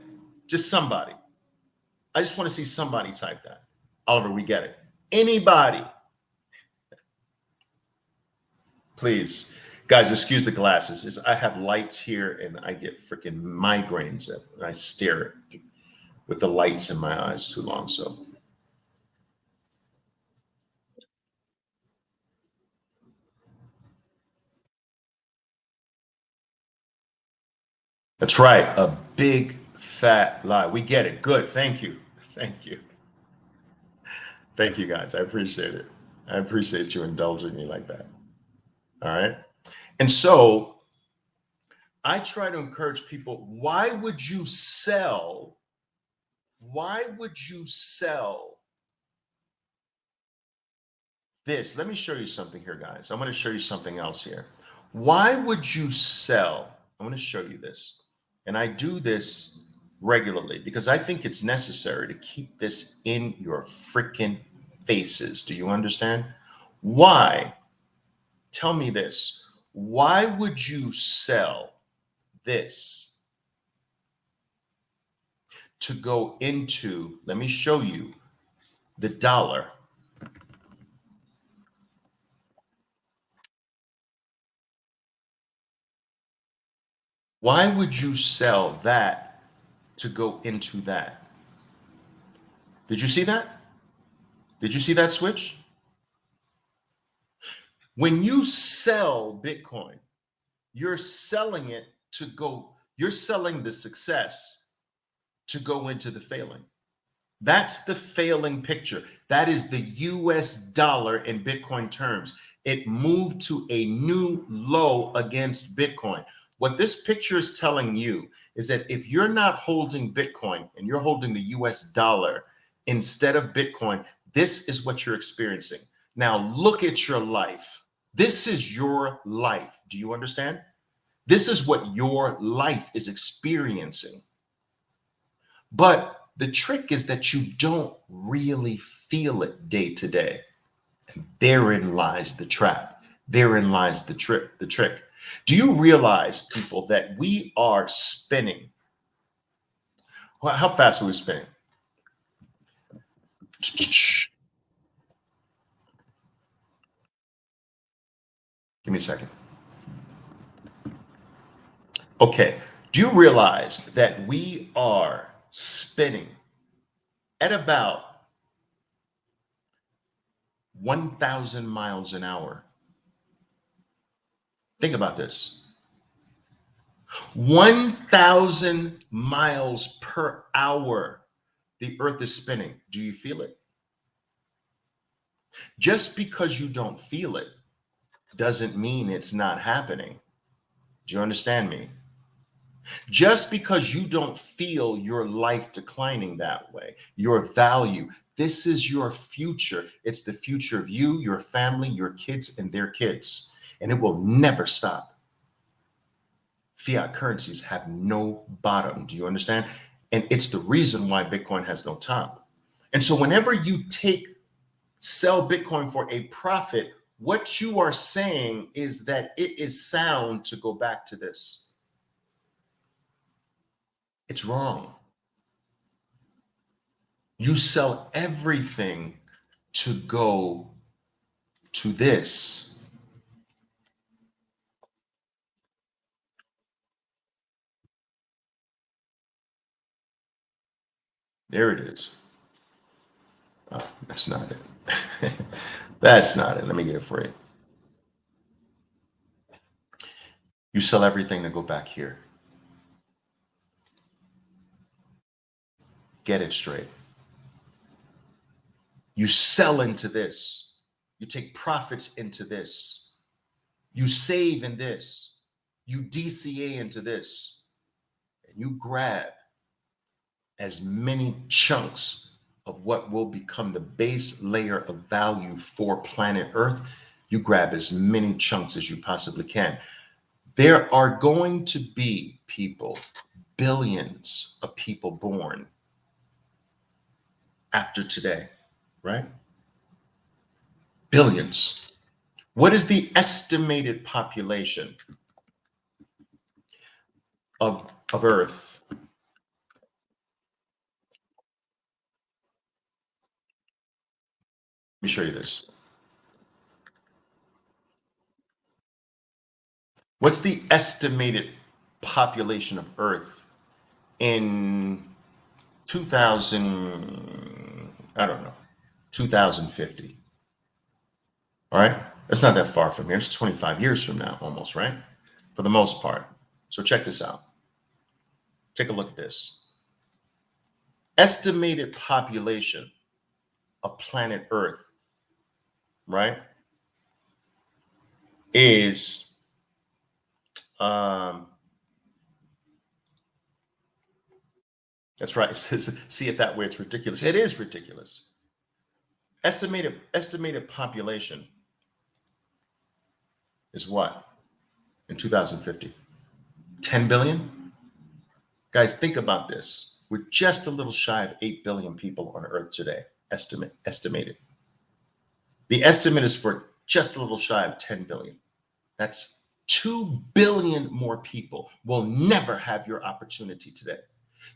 Just somebody. I just want to see somebody type that. Oliver, we get it. Anybody. Please. Guys, excuse the glasses. I have lights here and I get freaking migraines and I stare with the lights in my eyes too long. So that's right. A big fat lie. We get it. Good. Thank you. Thank you. Thank you, guys. I appreciate it. I appreciate you indulging me like that. All right. And so I try to encourage people, why would you sell? Why would you sell this? Let me show you something here, guys. I'm going to show you something else here. Why would you sell? I'm going to show you this. And I do this regularly because I think it's necessary to keep this in your freaking faces. Do you understand? Why? Tell me this. Why would you sell this to go into, let me show you, the dollar? Why would you sell that to go into that? Did you see that? Did you see that switch? When you sell Bitcoin, you're selling it to go, you're selling the success to go into the failing. That's the failing picture. That is the US dollar in Bitcoin terms. It moved to a new low against Bitcoin. What this picture is telling you is that if you're not holding Bitcoin and you're holding the US dollar instead of Bitcoin, this is what you're experiencing. Now look at your life. This is your life. Do you understand? This is what your life is experiencing. But the trick is that you don't really feel it day to day. And therein lies the trap. Therein lies the trick. Do you realize, people, that we are spinning? Well, how fast are we spinning? Give me a second. Okay. Do you realize that we are spinning at about 1,000 miles an hour? Think about this. 1,000 miles per hour. The earth is spinning. Do you feel it? Just because you don't feel it doesn't mean it's not happening. Do you understand me? Just because you don't feel your life declining that way, your value, this is your future. It's the future of you, your family, your kids, and their kids. And it will never stop. Fiat currencies have no bottom. Do you understand? And it's the reason why Bitcoin has no top. And so whenever you sell Bitcoin for a profit, what you are saying is that it is sound to go back to this. It's wrong. You sell everything to go to this. There it is. Oh, that's not it. That's not it. Let me get it for you. You sell everything to go back here. Get it straight. You sell into this. You take profits into this. You save in this. You DCA into this. And you grab as many chunks of what will become the base layer of value for planet Earth. You grab as many chunks as you possibly can. There are going to be people, billions of people born after today, right? Billions. What is the estimated population of Earth? Let me show you this. What's the estimated population of Earth in 2000, I don't know, 2050? All right. That's not that far from here. It's 25 years from now, almost, right? For the most part. So check this out. Take a look at this. Estimated population of planet Earth, right, is that's right. It says, see it that way, it's ridiculous. It is ridiculous. Estimated population is what in 2050? 10 billion? Guys, think about this. We're just a little shy of 8 billion people on Earth today, estimated. The estimate is for just a little shy of 10 billion. That's 2 billion more people will never have your opportunity today.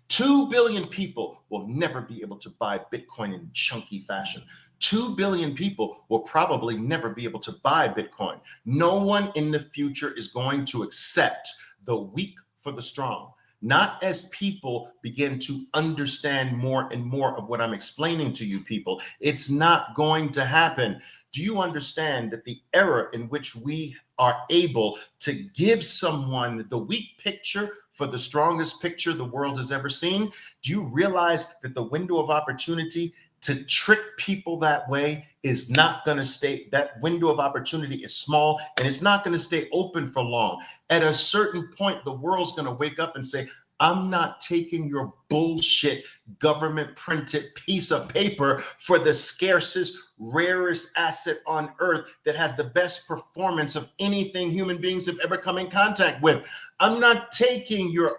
2 billion people will never be able to buy Bitcoin in chunky fashion. 2 billion people will probably never be able to buy Bitcoin. No one in the future is going to accept the weak for the strong. Not as people begin to understand more and more of what I'm explaining to you people. It's not going to happen. Do you understand that the era in which we are able to give someone the weak picture for the strongest picture the world has ever seen? Do you realize that the window of opportunity to trick people that way is not going to stay? That window of opportunity is small, and it's not going to stay open for long. At a certain point, the world's going to wake up and say, I'm not taking your bullshit government printed piece of paper for the scarcest, rarest asset on earth that has the best performance of anything human beings have ever come in contact with. I'm not taking your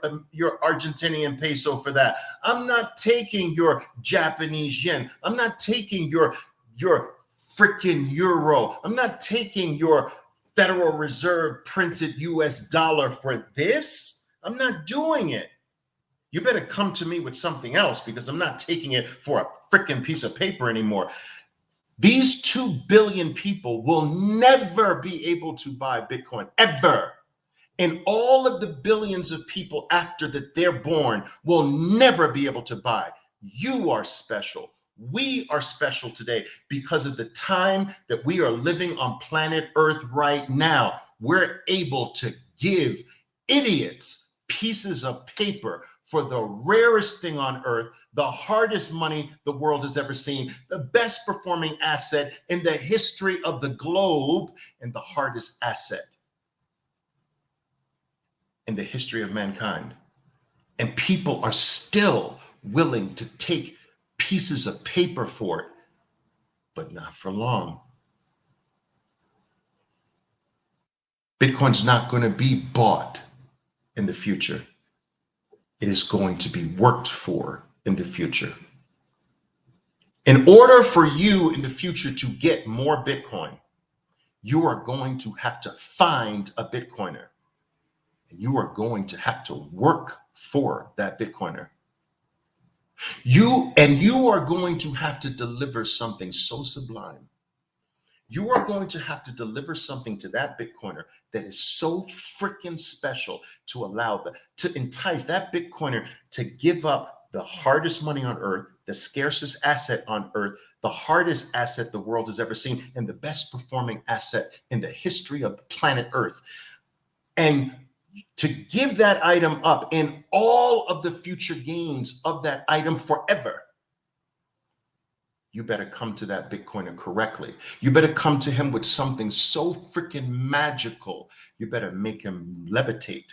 Argentinian peso for that. I'm not taking your Japanese yen. I'm not taking your freaking euro. I'm not taking your Federal Reserve printed US dollar for this. I'm not doing it. You better come to me with something else, because I'm not taking it for a freaking piece of paper anymore. These 2 billion people will never be able to buy Bitcoin, ever. And all of the billions of people after that they're born will never be able to buy. You are special. We are special today because of the time that we are living on planet Earth right now. We're able to give idiots pieces of paper for the rarest thing on earth, the hardest money the world has ever seen, the best performing asset in the history of the globe, and the hardest asset in the history of mankind. And people are still willing to take pieces of paper for it, but not for long. Bitcoin's not going to be bought in the future. It is going to be worked for in the future. In order for you in the future to get more Bitcoin, you are going to have to find a Bitcoiner. And you are going to have to work for that Bitcoiner. You are going to have to deliver something so sublime. You are going to have to deliver something to that Bitcoiner that is so freaking special to entice that Bitcoiner to give up the hardest money on earth, the scarcest asset on earth, the hardest asset the world has ever seen, and the best performing asset in the history of the planet Earth. And to give that item up and all of the future gains of that item forever. You better come to that Bitcoiner correctly. You better come to him with something so freaking magical. You better make him levitate.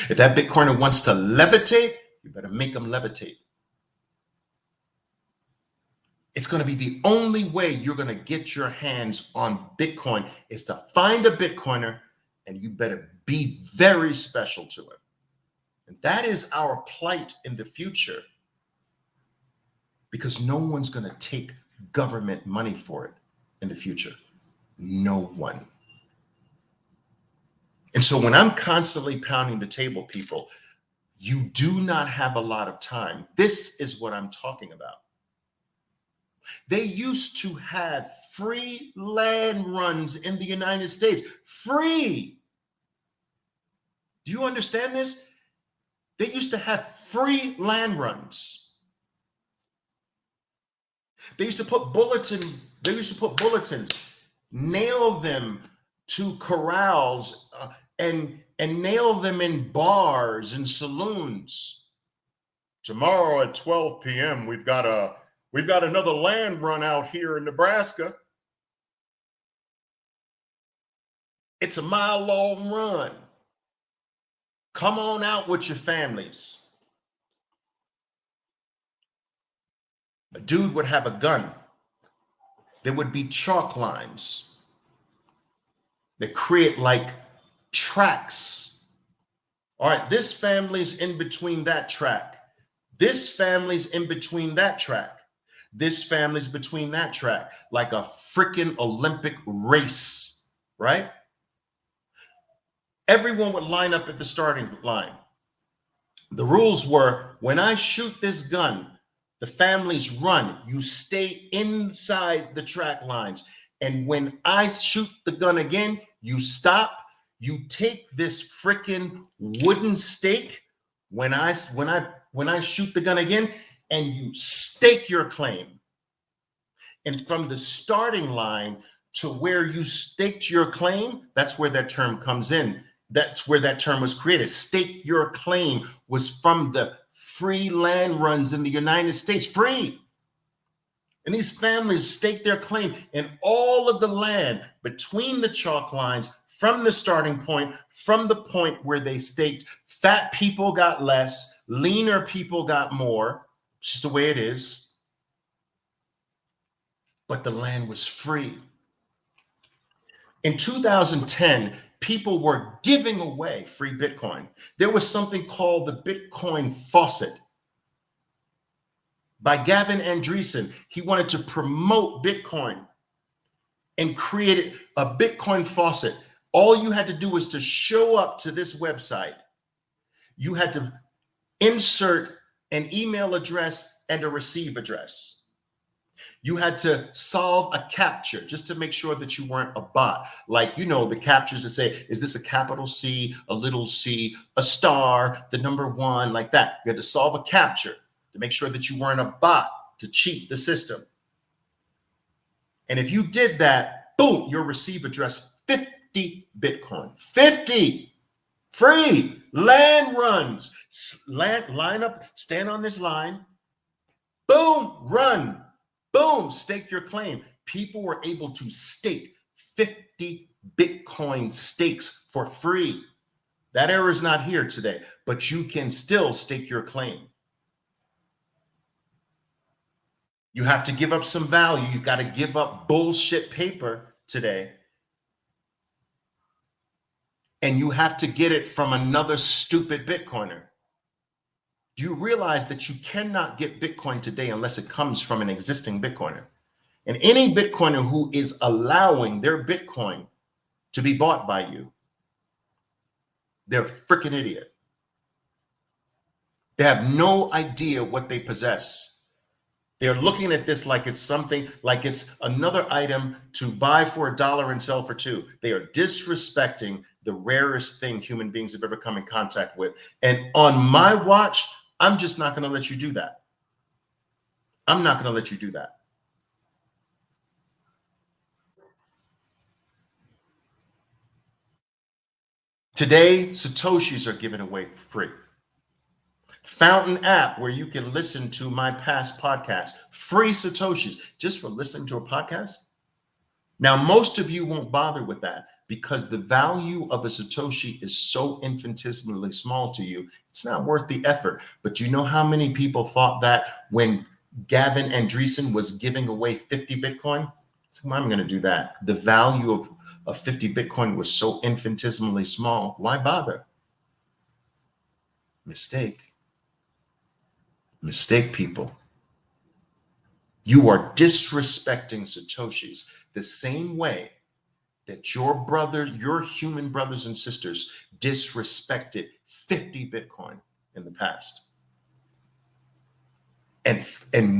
If that Bitcoiner wants to levitate, you better make him levitate. It's going to be the only way you're going to get your hands on Bitcoin is to find a Bitcoiner, and you better be very special to him. And that is our plight in the future. Because no one's going to take government money for it in the future. No one. And so when I'm constantly pounding the table, people, you do not have a lot of time. This is what I'm talking about. They used to have free land runs in the United States. Free. Do you understand this? They used to have free land runs. They used to put bulletins, nail them to corrals, and nail them in bars and saloons. Tomorrow at 12 p.m. we've got another land run out here in Nebraska. It's a mile-long run. Come on out with your families. A dude would have a gun. There would be chalk lines that create like tracks. All right, this family's in between that track. This family's in between that track. This family's between that track, like a freaking Olympic race, right? Everyone would line up at the starting line. The rules were, when I shoot this gun, the families run. You stay inside the track lines. And when I shoot the gun again, you stop. You take this freaking wooden stake when I shoot the gun again, and you stake your claim. And from the starting line to where you staked your claim, that's where that term comes in. That's where that term was created. Stake your claim was from the free land runs in the United States, free. And these families staked their claim, and all of the land between the chalk lines, from the starting point, from the point where they staked, fat people got less, leaner people got more. It's just the way it is. But the land was free. In 2010, people were giving away free Bitcoin. There was something called the Bitcoin faucet by Gavin Andreessen. He wanted to promote Bitcoin and created a Bitcoin faucet. All you had to do was to show up to this website. You had to insert an email address and a receive address. You had to solve a CAPTCHA just to make sure that you weren't a bot. Like, you know, the CAPTCHAs that say, is this a capital C, a little c, a star, the number 1, like that. You had to solve a CAPTCHA to make sure that you weren't a bot to cheat the system. And if you did that, boom, your receive address, 50 Bitcoin, 50, free, land runs, line up, stand on this line, boom, run. Boom, stake your claim. People were able to stake 50 Bitcoin stakes for free. That era is not here today, but you can still stake your claim. You have to give up some value. You got to give up bullshit paper today. And you have to get it from another stupid Bitcoiner. Do you realize that you cannot get Bitcoin today unless it comes from an existing Bitcoiner? And any Bitcoiner who is allowing their Bitcoin to be bought by you, they're a freaking idiot. They have no idea what they possess. They're looking at this like it's something, like it's another item to buy for $1 and sell for $2. They are disrespecting the rarest thing human beings have ever come in contact with. And on my watch, I'm just not going to let you do that. I'm not going to let you do that. Today, Satoshis are given away for free. Fountain app, where you can listen to my past podcasts, free Satoshis just for listening to a podcast. Now, most of you won't bother with that because the value of a Satoshi is so infinitesimally small to you, it's not worth the effort. But you know how many people thought that when Gavin Andreessen was giving away 50 Bitcoin? So I'm going to do that. The value of 50 Bitcoin was so infinitesimally small. Why bother? Mistake. Mistake, people. You are disrespecting Satoshis the same way that your human brothers and sisters disrespected 50 Bitcoin in the past. And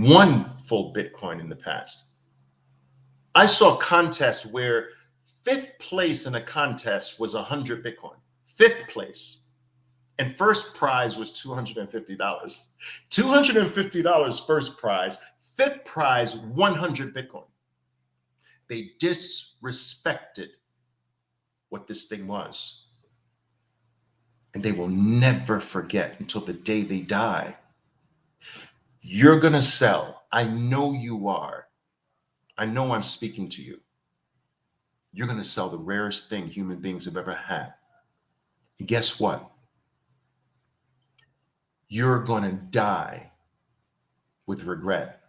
one full Bitcoin in the past. I saw contests where 5th place in a contest was 100 Bitcoin. 5th place. And first prize was $250. $250 first prize, 5th prize, 100 Bitcoin. They disrespected what this thing was. And they will never forget until the day they die. You're going to sell. I know you are. I know I'm speaking to you. You're going to sell the rarest thing human beings have ever had. And guess what? You're going to die with regret.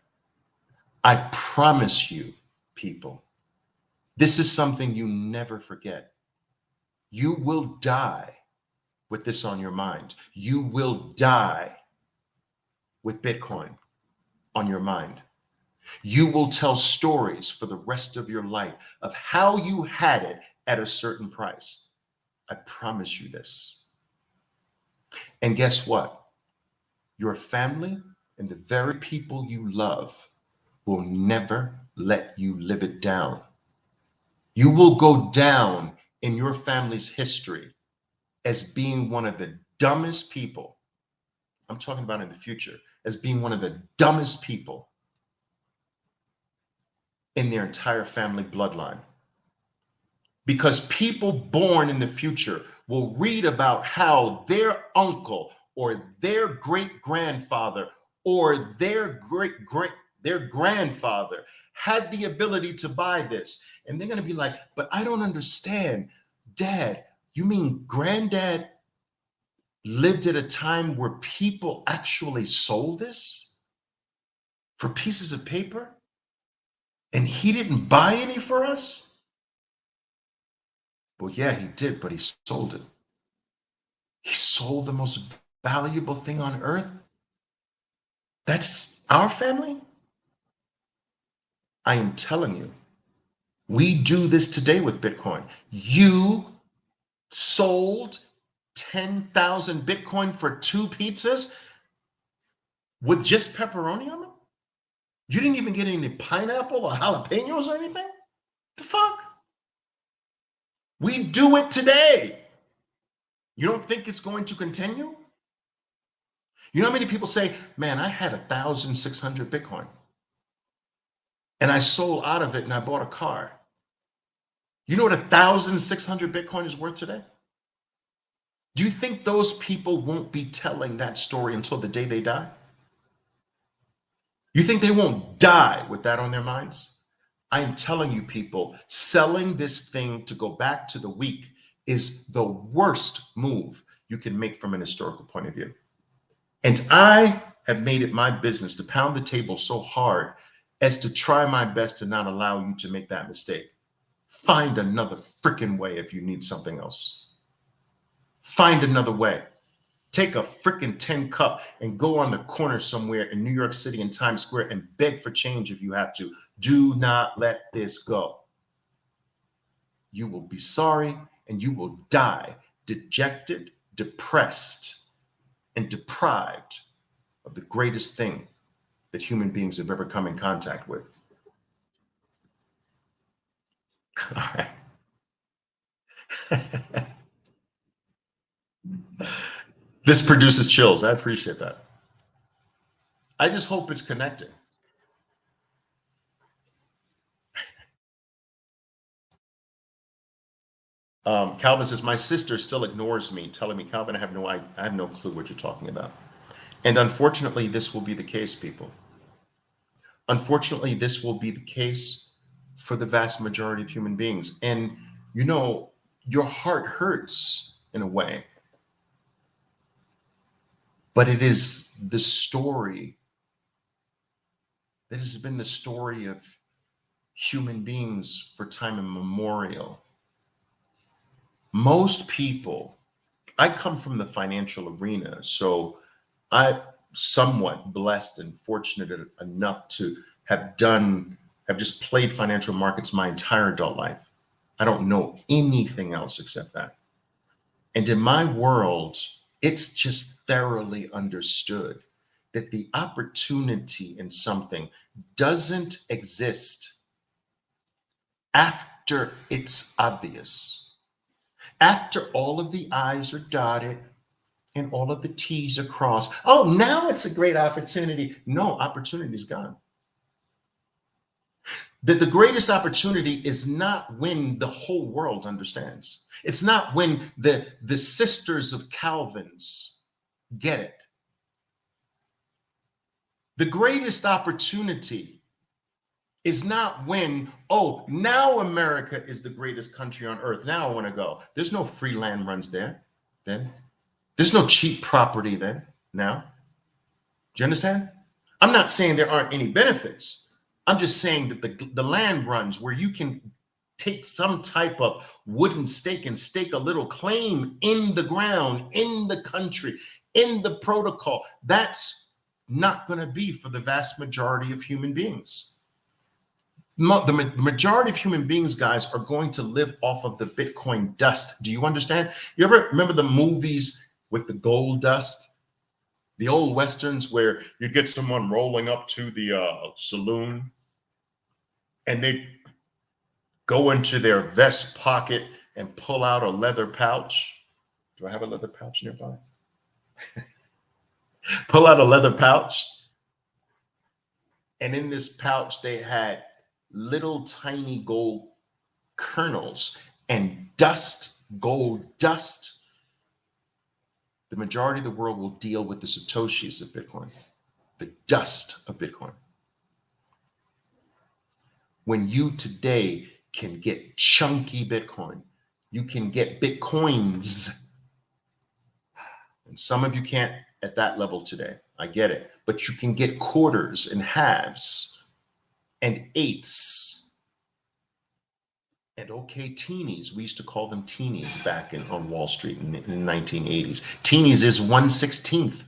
I promise you, people, this is something you never forget. You will die with this on your mind. You will die with Bitcoin on your mind. You will tell stories for the rest of your life of how you had it at a certain price. I promise you this. And guess what? Your family and the very people you love will never let you live it down. You will go down in your family's history as being one of the dumbest people. I'm talking about in the future, as being one of the dumbest people in their entire family bloodline. Because people born in the future will read about how their uncle or their great-grandfather or their grandfather had the ability to buy this. And they're going to be like, but I don't understand. Dad, you mean granddad lived at a time where people actually sold this for pieces of paper? And he didn't buy any for us? Well, yeah, he did, but he sold it. He sold the most valuable thing on earth. That's our family? I am telling you, we do this today with Bitcoin. You sold 10,000 Bitcoin for 2 pizzas with just pepperoni on them? You didn't even get any pineapple or jalapenos or anything? The fuck? We do it today. You don't think it's going to continue? You know how many people say, man, I had 1,600 Bitcoin and I sold out of it and I bought a car. You know what 1,600 Bitcoin is worth today? Do you think those people won't be telling that story until the day they die? You think they won't die with that on their minds? I'm telling you, people, selling this thing to go back to the weak is the worst move you can make from an historical point of view. And I have made it my business to pound the table so hard as to try my best to not allow you to make that mistake. Find another freaking way if you need something else. Find another way. Take a freaking 10 cup and go on the corner somewhere in New York City in Times Square and beg for change if you have to. Do not let this go. You will be sorry and you will die dejected, depressed, and deprived of the greatest thing that human beings have ever come in contact with. All right. This produces chills. I appreciate that. I just hope it's connecting. Calvin says, my sister still ignores me, telling me, Calvin, I have no clue what you're talking about. And unfortunately, this will be the case, people. Unfortunately, this will be the case for the vast majority of human beings. And, you know, your heart hurts in a way. But it is the story that has been the story of human beings for time immemorial. Most people, I come from the financial arena, so I'm somewhat blessed and fortunate enough to have just played financial markets my entire adult life. I don't know anything else except that. And in my world, it's just thoroughly understood that the opportunity in something doesn't exist after it's obvious, after all of the I's are dotted and all of the T's are crossed. Oh, now it's a great opportunity. No, opportunity is gone. That the greatest opportunity is not when the whole world understands. It's not when the sisters of Calvin's get it. The greatest opportunity is not when, oh, now America is the greatest country on earth. Now I want to go. There's no free land runs there then. There's no cheap property then now. Do you understand? I'm not saying there aren't any benefits. I'm just saying that the land runs where you can take some type of wooden stake and stake a little claim in the ground, in the country, in the protocol. That's not going to be for the vast majority of human beings. The majority of human beings, guys, are going to live off of the Bitcoin dust. Do you understand? You ever remember the movies with the gold dust? The old Westerns where you'd get someone rolling up to the saloon and they'd go into their vest pocket and pull out a leather pouch. Do I have a leather pouch nearby? Pull out a leather pouch. And in this pouch, they had little tiny gold kernels and dust, gold dust. The majority of the world will deal with the Satoshis of Bitcoin, the dust of Bitcoin. When you today can get chunky Bitcoin, you can get Bitcoins. And some of you can't at that level today. I get it. But you can get quarters and halves and eighths and okay, teenies. We used to call them teenies back on Wall Street in the 1980s. Teenies is 1/16.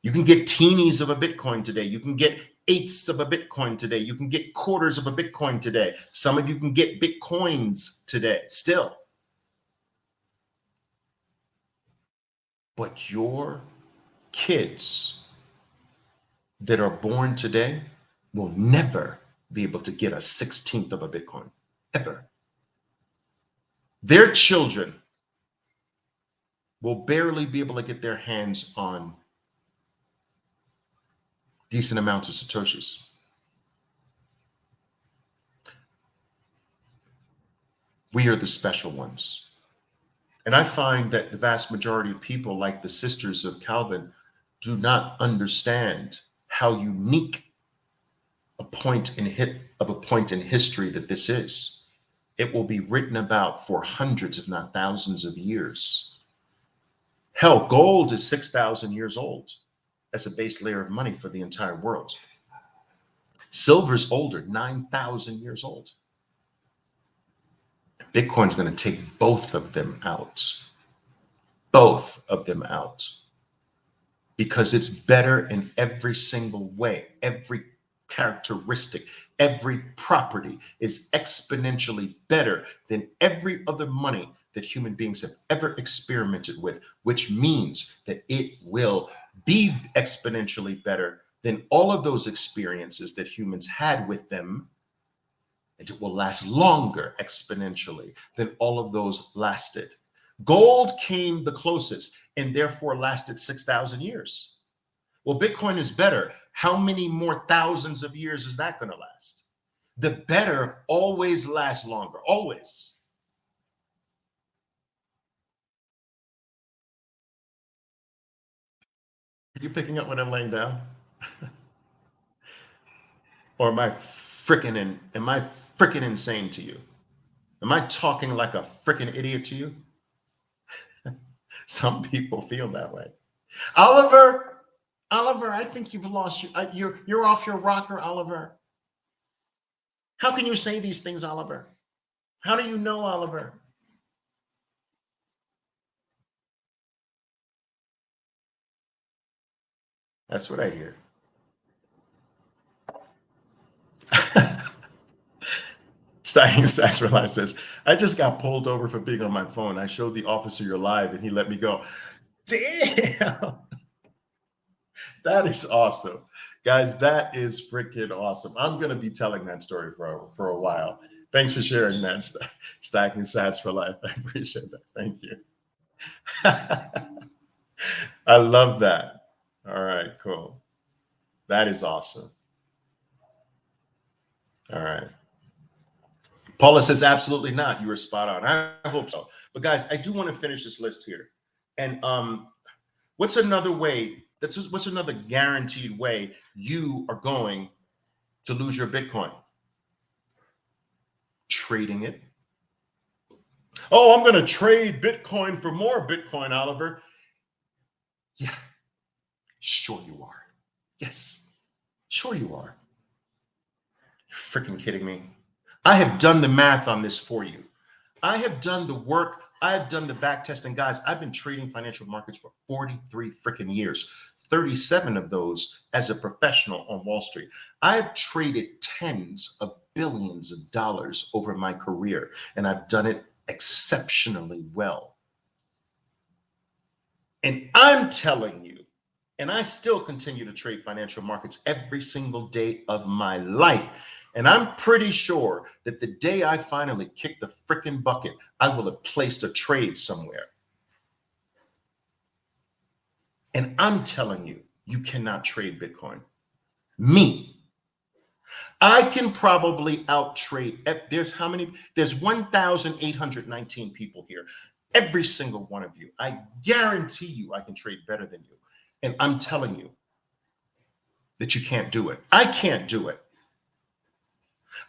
You can get teenies of a Bitcoin today. You can get eighths of a Bitcoin today. You can get quarters of a Bitcoin today. Some of you can get Bitcoins today still. But your kids that are born today will never be able to get a 16th of a Bitcoin. Ever. Their children will barely be able to get their hands on decent amounts of Satoshis. We are the special ones. And I find that the vast majority of people, like the sisters of Calvin, do not understand how unique a point in history that this is. It will be written about for hundreds, if not thousands of years. Hell, gold is 6,000 years old as a base layer of money for the entire world. Silver's older, 9,000 years old. Bitcoin's going to take both of them out. Both of them out. Because it's better in every single way, every characteristic, every property is exponentially better than every other money that human beings have ever experimented with, which means that it will be exponentially better than all of those experiences that humans had with them. And it will last longer exponentially than all of those lasted. Gold came the closest and therefore lasted 6,000 years. Well, Bitcoin is better. How many more thousands of years is that going to last? The better always lasts longer, always. Are you picking up what I'm laying down? Or am I freaking insane to you? Am I talking like a freaking idiot to you? Some people feel that way. Oliver, I think you've lost you're off your rocker, Oliver. How can you say these things, Oliver? How do you know, Oliver? That's what I hear. Stacking Stats for Life says, I just got pulled over for being on my phone. I showed the officer you're live and he let me go. Damn. That is awesome. Guys, that is freaking awesome. I'm going to be telling that story for a while. Thanks for sharing that, Stacking Sats for Life. I appreciate that. Thank you. I love that. All right, cool. That is awesome. All right. Paula says, absolutely not. You were spot on. I hope so. But guys, I do want to finish this list here. And what's another way? What's another guaranteed way you are going to lose your Bitcoin? Trading it. Oh, I'm going to trade Bitcoin for more Bitcoin, Oliver. Yeah, sure you are. Yes, sure you are. You're freaking kidding me. I have done the math on this for you. I have done the work. I have done the back testing. Guys, I've been trading financial markets for 43 freaking years, 37 of those as a professional on Wall Street. I've traded tens of billions of dollars over my career, and I've done it exceptionally well. And I'm telling you, and I still continue to trade financial markets every single day of my life. And I'm pretty sure that the day I finally kick the freaking bucket, I will have placed a trade somewhere. And I'm telling you, you cannot trade Bitcoin. Me. I can probably outtrade. There's how many? There's 1,819 people here. Every single one of you. I guarantee you I can trade better than you. And I'm telling you that you can't do it. I can't do it.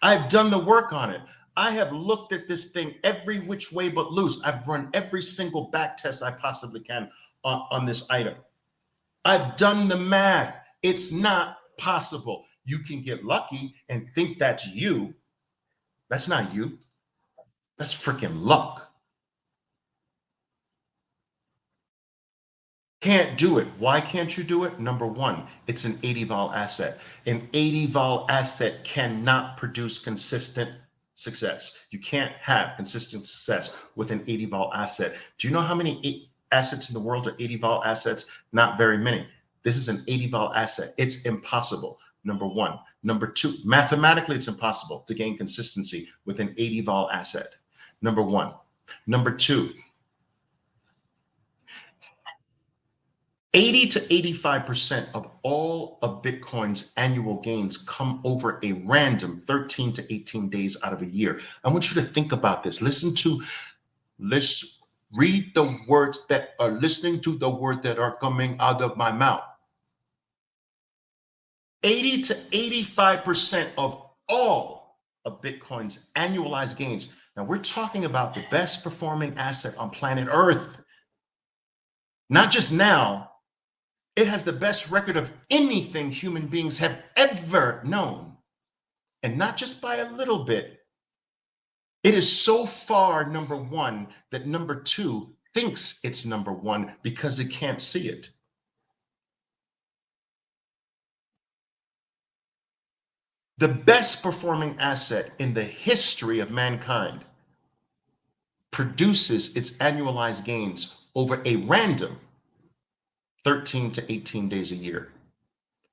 I've done the work on it. I have looked at this thing every which way but loose. I've run every single back test I possibly can on this item. I've done the math. It's not possible. You can get lucky and think that's you. That's not you. That's freaking luck. Can't do it. Why can't you do it? Number one, it's an 80 vol asset. An 80 vol asset cannot produce consistent success. You can't have consistent success with an 80 vol asset. Do you know how many assets in the world are 80 vol assets? Not very many. This is an 80 vol asset. It's impossible. Number one. Number two, mathematically, it's impossible to gain consistency with an 80 vol asset. Number one. Number two, 80 to 85% of all of Bitcoin's annual gains come over a random 13 to 18 days out of a year. I want you to think about this. Read the words that are listening to the word that are coming out of my mouth. 80 to 85% of all of Bitcoin's annualized gains. Now we're talking about the best performing asset on planet Earth. Not just now. It has the best record of anything human beings have ever known. And not just by a little bit. It is so far number one that number two thinks it's number one because it can't see it. The best performing asset in the history of mankind produces its annualized gains over a random 13 to 18 days a year.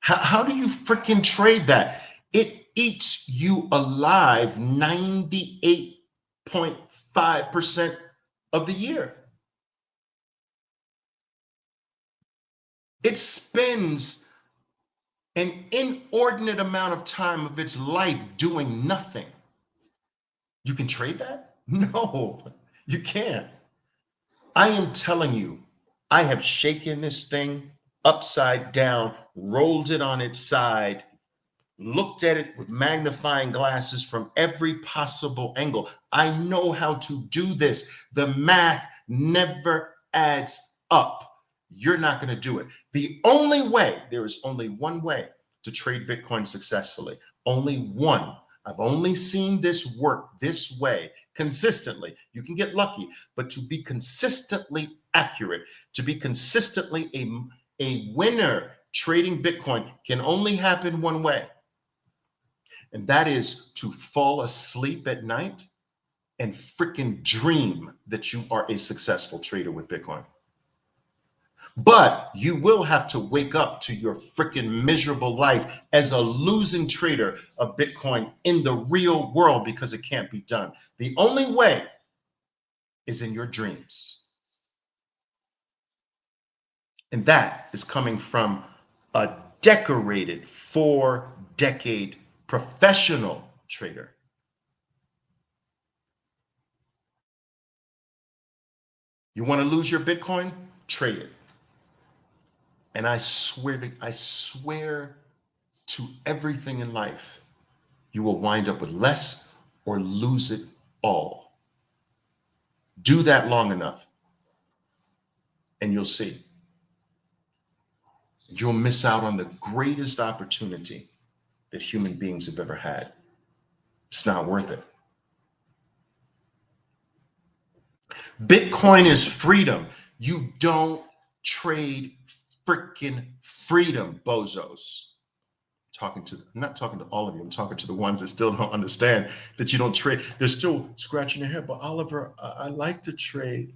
How do you freaking trade that? It eats you alive 98.5% of the year. It spends an inordinate amount of time of its life doing nothing. You can trade that? No, you can't. I am telling you, I have shaken this thing upside down, rolled it on its side, looked at it with magnifying glasses from every possible angle. I know how to do this. The math never adds up. You're not going to do it. The only way, there is only one way to trade Bitcoin successfully. Only one. I've only seen this work this way consistently. You can get lucky, but to be consistently accurate, to be consistently a winner trading Bitcoin can only happen one way. And that is to fall asleep at night and freaking dream that you are a successful trader with Bitcoin. But you will have to wake up to your freaking miserable life as a losing trader of Bitcoin in the real world, because it can't be done. The only way is in your dreams. And that is coming from a decorated 4-decade professional trader. You want to lose your Bitcoin? Trade it. And I swear to everything in life, you will wind up with less or lose it all. Do that long enough, and you'll see. You'll miss out on the greatest opportunity that human beings have ever had. It's not worth it. Bitcoin is freedom. You don't trade freaking freedom, bozos. I'm not talking to all of you. I'm talking to the ones that still don't understand that you don't trade. They're still scratching their head. But Oliver, I like to trade.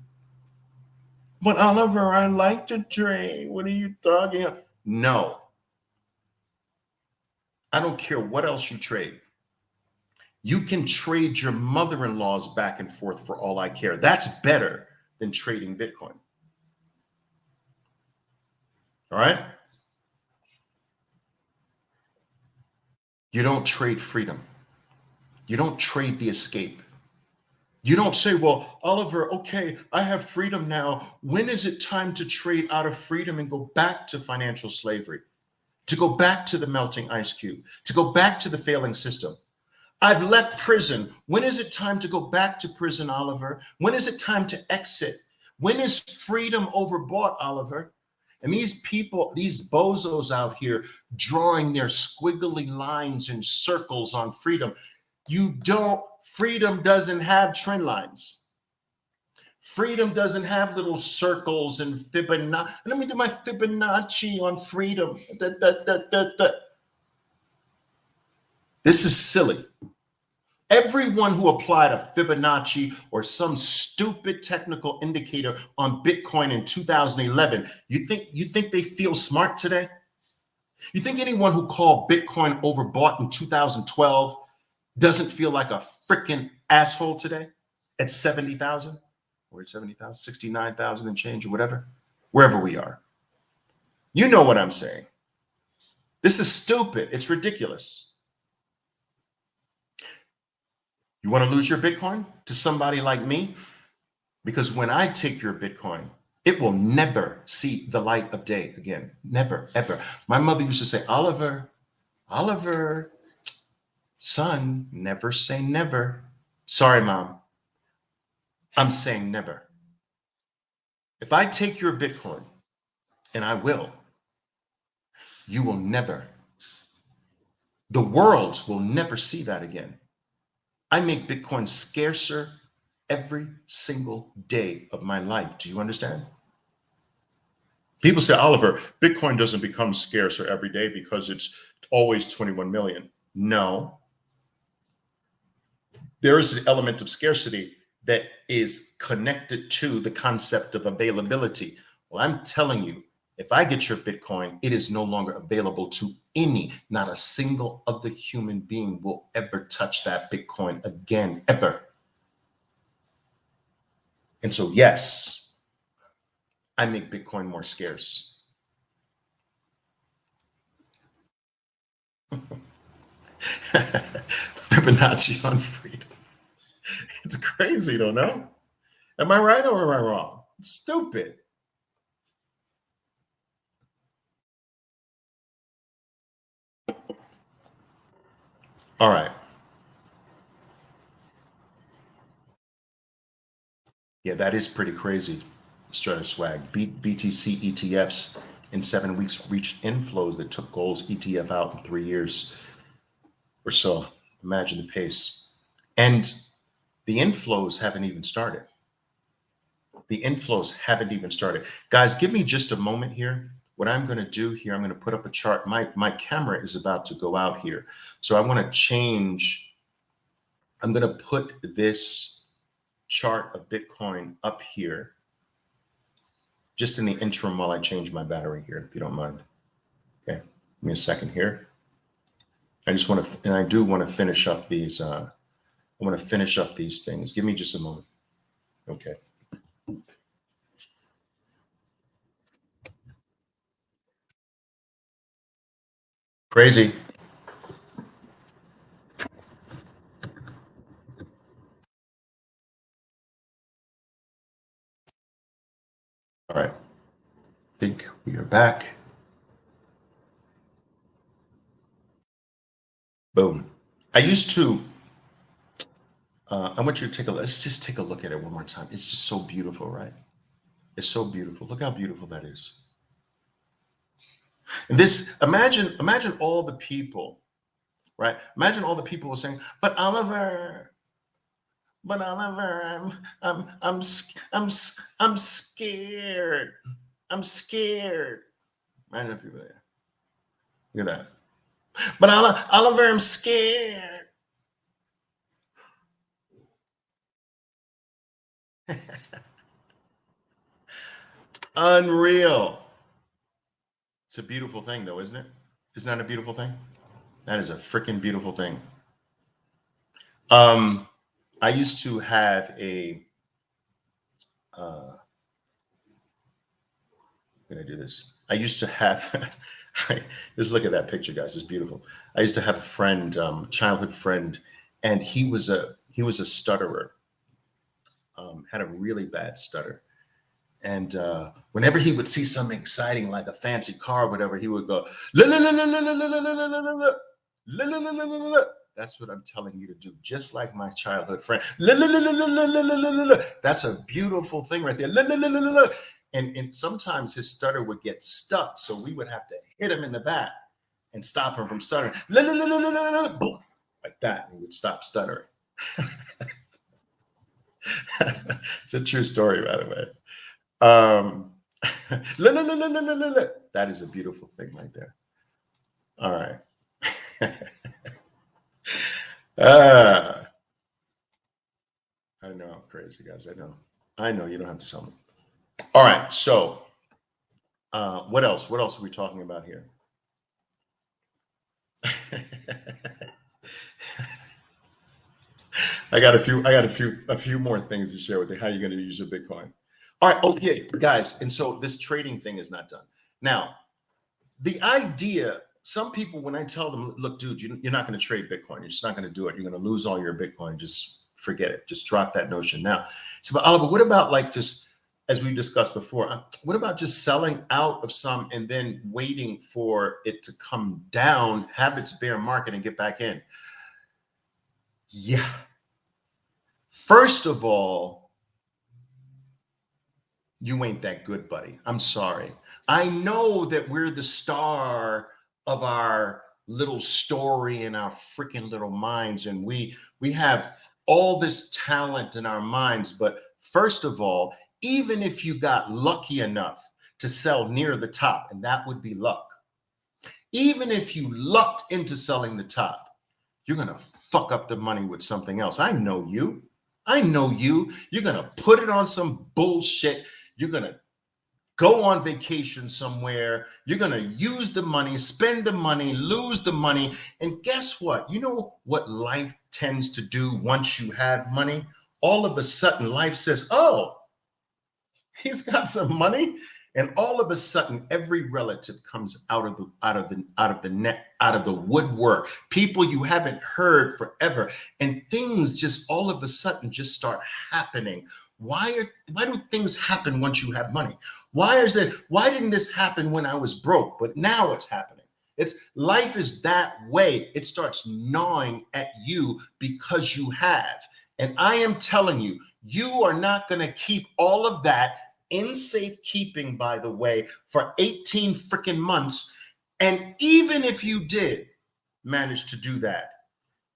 But Oliver, I like to trade. What are you talking about? No. I don't care what else you trade. You can trade your mother-in-laws back and forth for all I care. That's better than trading Bitcoin. All right? You don't trade freedom. You don't trade the escape. You don't say, well, Oliver, okay, I have freedom now. When is it time to trade out of freedom and go back to financial slavery, to go back to the melting ice cube, to go back to the failing system? I've left prison. When is it time to go back to prison, Oliver? When is it time to exit? When is freedom overbought, Oliver? And these people, these bozos out here drawing their squiggly lines and circles on freedom. Freedom doesn't have trend lines. Freedom doesn't have little circles and Fibonacci. Let me do my Fibonacci on freedom. This is silly. Everyone who applied a Fibonacci or some stupid technical indicator on Bitcoin in 2011, you think they feel smart today? You think anyone who called Bitcoin overbought in 2012 doesn't feel like a freaking asshole today at 70,000 or at 70,000, 69,000 and change or whatever, wherever we are? You know what I'm saying. This is stupid. It's ridiculous. You want to lose your Bitcoin to somebody like me? Because when I take your Bitcoin, it will never see the light of day again. Never, ever. My mother used to say, Oliver, son, never say never. Sorry, Mom. I'm saying never. If I take your Bitcoin, and I will, you will never, the world will never see that again. I make Bitcoin scarcer every single day of my life. Do you understand? People say, Oliver, Bitcoin doesn't become scarcer every day because it's always 21 million. No. There is an element of scarcity that is connected to the concept of availability. Well, I'm telling you, if I get your Bitcoin, it is no longer available to not a single other human being will ever touch that Bitcoin again, ever. And so, yes, I make Bitcoin more scarce. Fibonacci on freedom. It's crazy, don't know? Am I right or am I wrong? It's stupid. All right. Yeah, that is pretty crazy. Straight swag. BTC ETFs in 7 weeks reached inflows that took gold's ETF out in 3 years or so. Imagine the pace. And the inflows haven't even started. The inflows haven't even started. Guys, give me just a moment here. What I'm going to do here, I'm going to put up a chart. My camera is about to go out here. So I want to change. I'm going to put this chart of Bitcoin up here. just in the interim while I change my battery here, if you don't mind. Okay, give me a second here. I just want to, and I do want to finish up these. I want to finish up these things. Give me just a moment. Okay. Crazy. All right. I think we are back. Boom. I used to, I want you to take a, let's just take a look at it one more time. It's just so beautiful, right? It's so beautiful. Look how beautiful that is. And this, imagine all the people, right? Imagine all the people were saying, but Oliver, I'm scared. I'm scared. Imagine people there. Look at that. But Oliver, I'm scared. Unreal. It's a beautiful thing, though, isn't it? Isn't that a beautiful thing? That is a freaking beautiful thing. I used to have a. I'm gonna do this. I used to have. Just look at that picture, guys. It's beautiful. I used to have a friend, childhood friend, and he was a stutterer. Had a really bad stutter. And whenever he would see something exciting like a fancy car or whatever, he would go, "La, la, la, la, la, la, la, la, la, la, la, la, la, la, la, la, la, la." That's what I'm telling you to do, just like my childhood friend. La, la, la, la, la, la, la, la, la, la, la. That's a beautiful thing right there. La, la, la, la, la, la. And sometimes his stutter would get stuck, so we would have to hit him in the back and stop him from stuttering. La, la, la, la, la, la, la. Boom, like that, and he would stop stuttering. It's a true story, by the way. La, la, la, la, la, la, la. That is a beautiful thing right there. All right. I know I'm crazy, guys. I know you don't have to tell me. All right. So what else? What else are we talking about here? I got a few more things to share with you. How you're going to use your Bitcoin. All right. Oh, yeah, guys. And so this trading thing is not done. Now, the idea, some people, when I tell them, look, dude, you're not going to trade Bitcoin. You're just not going to do it. You're going to lose all your Bitcoin. Just forget it. Just drop that notion. Now, so, but Oliver, what about like just, as we discussed before, what about just selling out of some and then waiting for it to come down, have its bear market and get back in? Yeah. First of all, you ain't that good, buddy. I'm sorry. I know that we're the star of our little story in our freaking little minds, and we have all this talent in our minds. But first of all, even if you got lucky enough to sell near the top, and that would be luck, even if you lucked into selling the top, you're going to fuck up the money with something else. I know you. I know you. You're going to put it on some bullshit. You're going to go on vacation somewhere. You're going to use the money, spend the money, lose the money. And guess what? You know what life tends to do once you have money? All of a sudden, life says, oh, he's got some money. And all of a sudden, every relative comes out of the woodwork. People you haven't heard forever, and things just all of a sudden just start happening. Why do things happen once you have money? Why didn't this happen when I was broke, but now it's happening? Life is that way. It starts gnawing at you because you have. And I am telling you, you are not going to keep all of that in safekeeping, by the way, for 18 freaking months. And even if you did manage to do that,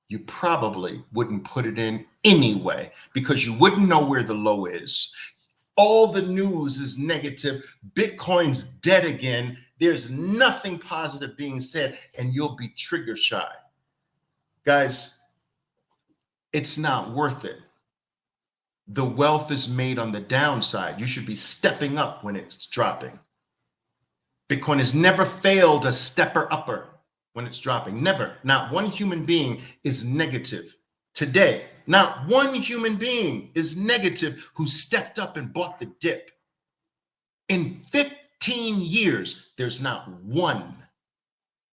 you probably wouldn't put it in anyway, because you wouldn't know where the low is. All the news is negative. Bitcoin's dead again. There's nothing positive being said, and you'll be trigger shy. Guys, it's not worth it. The wealth is made on the downside. You should be stepping up when it's dropping. Bitcoin has never failed a stepper upper when it's dropping. Never. Not one human being is negative today. Not one human being is negative who stepped up and bought the dip. In 15 years, there's not one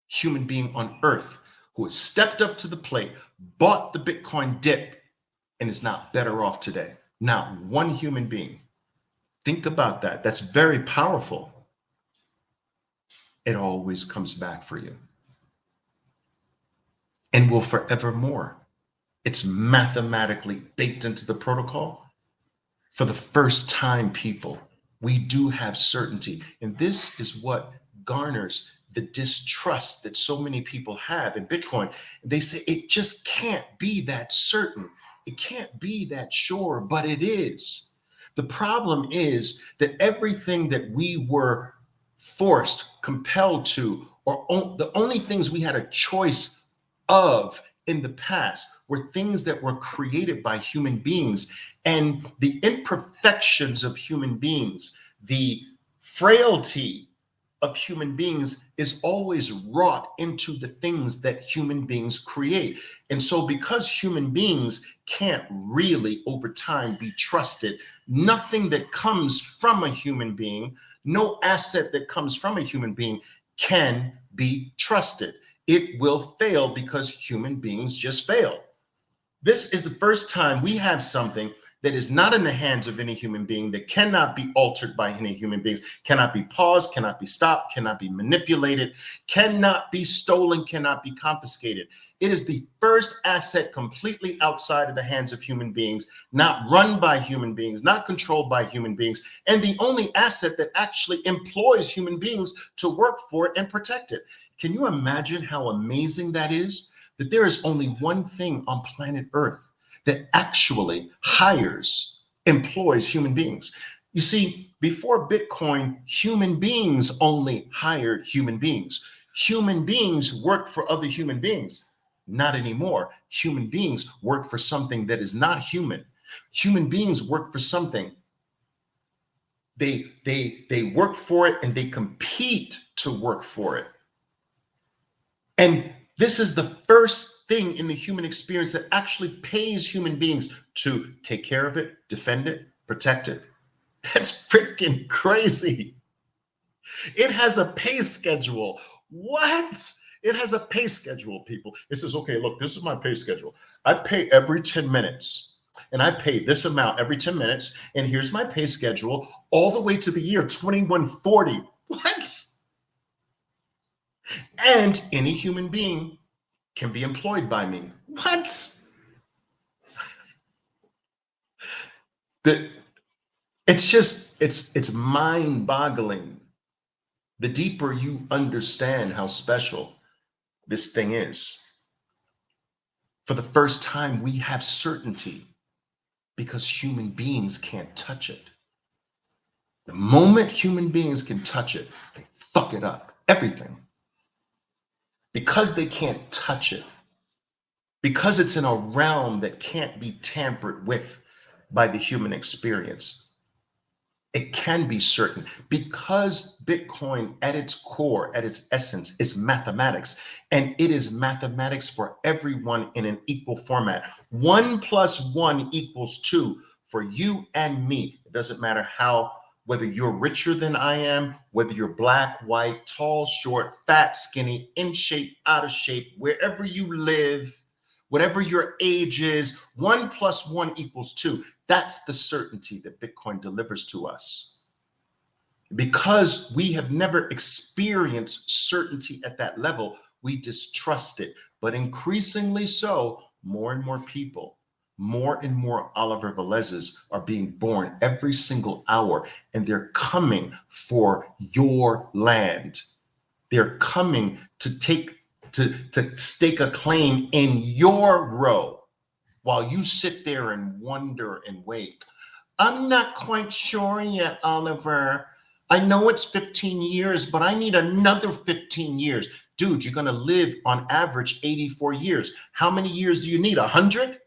human being on earth who has stepped up to the plate, bought the Bitcoin dip, and is not better off today. Not one human being. Think about that. That's very powerful. It always comes back for you and will forevermore. It's mathematically baked into the protocol. For the first time, people, we do have certainty. And this is what garners the distrust that so many people have in Bitcoin. They say it just can't be that certain. It can't be that sure, but it is. The problem is that everything that we were forced, compelled to, or the only things we had a choice of in the past were things that were created by human beings, and the imperfections of human beings, the frailty of human beings is always wrought into the things that human beings create. And so because human beings can't really over time be trusted, nothing that comes from a human being, no asset that comes from a human being can be trusted. It will fail because human beings just fail. This is the first time we have something that is not in the hands of any human being, that cannot be altered by any human beings, cannot be paused, cannot be stopped, cannot be manipulated, cannot be stolen, cannot be confiscated. It is the first asset completely outside of the hands of human beings, not run by human beings, not controlled by human beings, and the only asset that actually employs human beings to work for it and protect it. Can you imagine how amazing that is? That there is only one thing on planet Earth that actually employs human beings. You see, before Bitcoin, human beings only hired human beings. Human beings work for other human beings. Not anymore. Human beings work for something that is not human. Human beings work for something. They work for it and they compete to work for it. And this is the first thing in the human experience that actually pays human beings to take care of it, defend it, protect it. That's freaking crazy. It has a pay schedule. What? It has a pay schedule, people. It says, okay, look, this is my pay schedule. I pay every 10 minutes. And I pay this amount every 10 minutes. And here's my pay schedule all the way to the year 2140. What? And any human being can be employed by me. What? It's mind-boggling. The deeper you understand how special this thing is. For the first time, we have certainty because human beings can't touch it. The moment human beings can touch it, they fuck it up. Everything. Because they can't touch it, because it's in a realm that can't be tampered with by the human experience, it can be certain. Because Bitcoin at its core, at its essence, is mathematics, and it is mathematics for everyone in an equal format. 1 + 1 = 2 for you and me. It doesn't matter whether you're richer than I am, whether you're black, white, tall, short, fat, skinny, in shape, out of shape, wherever you live, whatever your age is, 1 + 1 = 2. That's the certainty that Bitcoin delivers to us. Because we have never experienced certainty at that level, we distrust it. But increasingly so, more and more people, more and more Oliver Velez's are being born every single hour, and they're coming for your land. They're coming to stake a claim in your row while you sit there and wonder and wait. I'm not quite sure yet, Oliver. I know it's 15 years, but I need another 15 years. Dude, you're going to live on average 84 years. How many years do you need? 100?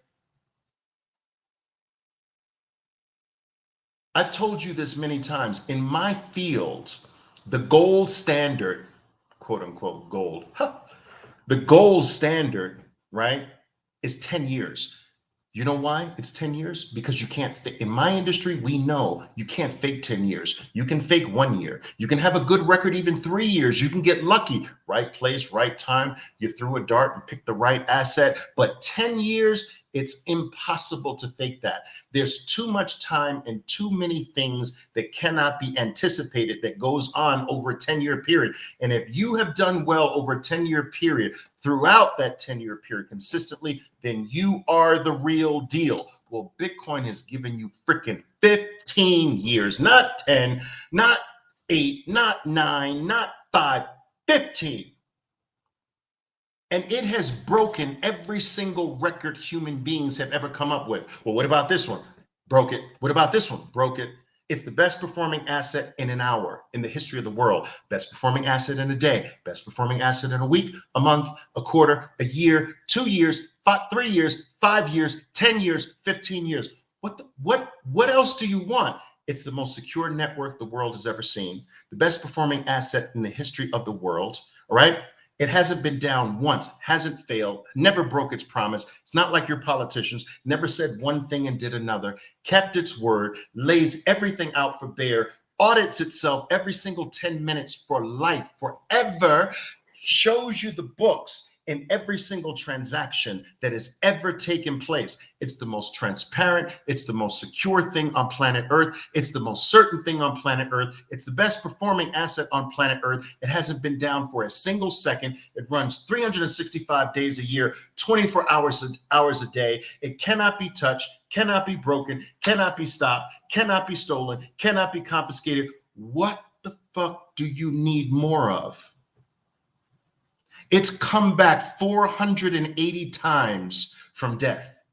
I've told you this many times. In my field, the gold standard, quote unquote gold, the gold standard, right, is 10 years. You know why it's 10 years? Because you can't fake. In my industry, we know you can't fake 10 years. You can fake 1 year. You can have a good record even 3 years. You can get lucky. Right place, right time. You threw a dart and picked the right asset. But 10 years, it's impossible to fake that. There's too much time and too many things that cannot be anticipated that goes on over a 10-year period. And if you have done well over a 10-year period, throughout that 10-year period consistently, then you are the real deal. Well, Bitcoin has given you freaking 15 years, not 10, not 8, not 9, not 5, 15. And it has broken every single record human beings have ever come up with. Well, what about this one? Broke it. What about this one? Broke it. It's the best performing asset in an hour in the history of the world. Best performing asset in a day. Best performing asset in a week, a month, a quarter, a year, 2 years, 3 years, 5 years, 10 years, 15 years. What else do you want? It's the most secure network the world has ever seen. The best performing asset in the history of the world. All right. It hasn't been down once, hasn't failed, never broke its promise. It's not like your politicians, never said one thing and did another, kept its word, lays everything out for bear, audits itself every single 10 minutes for life, forever, shows you the books in every single transaction that has ever taken place. It's the most transparent. It's the most secure thing on planet Earth. It's the most certain thing on planet Earth. It's the best performing asset on planet Earth. It hasn't been down for a single second. It runs 365 days a year, 24 hours a day. It cannot be touched, cannot be broken, cannot be stopped, cannot be stolen, cannot be confiscated. What the fuck do you need more of? It's come back 480 times from death.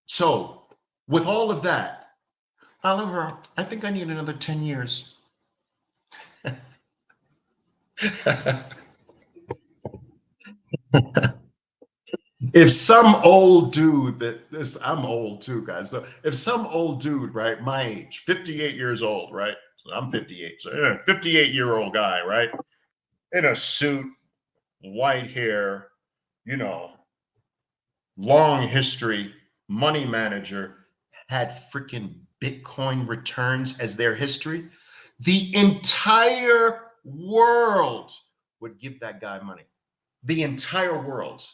So, with all of that, Oliver, I think I need another 10 years. If some old dude I'm old too, guys. So if some old dude, right, my age, 58 years old, right? So I'm 58. So 58-year-old guy, right? In a suit, white hair, you know, long history, money manager, had freaking Bitcoin returns as their history, the entire world would give that guy money. The entire world.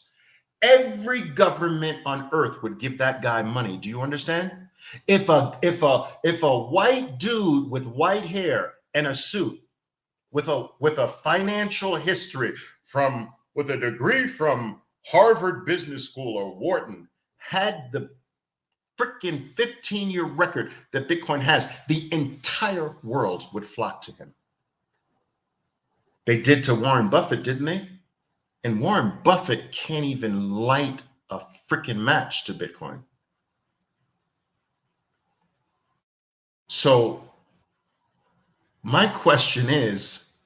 Every government on earth would give that guy money. Do you understand? If a white dude with white hair and a suit with a financial history with a degree from Harvard Business School or Wharton had the freaking 15-year record that Bitcoin has, the entire world would flock to him. They did to Warren Buffett, didn't they? And Warren Buffett can't even light a freaking match to Bitcoin. So my question is,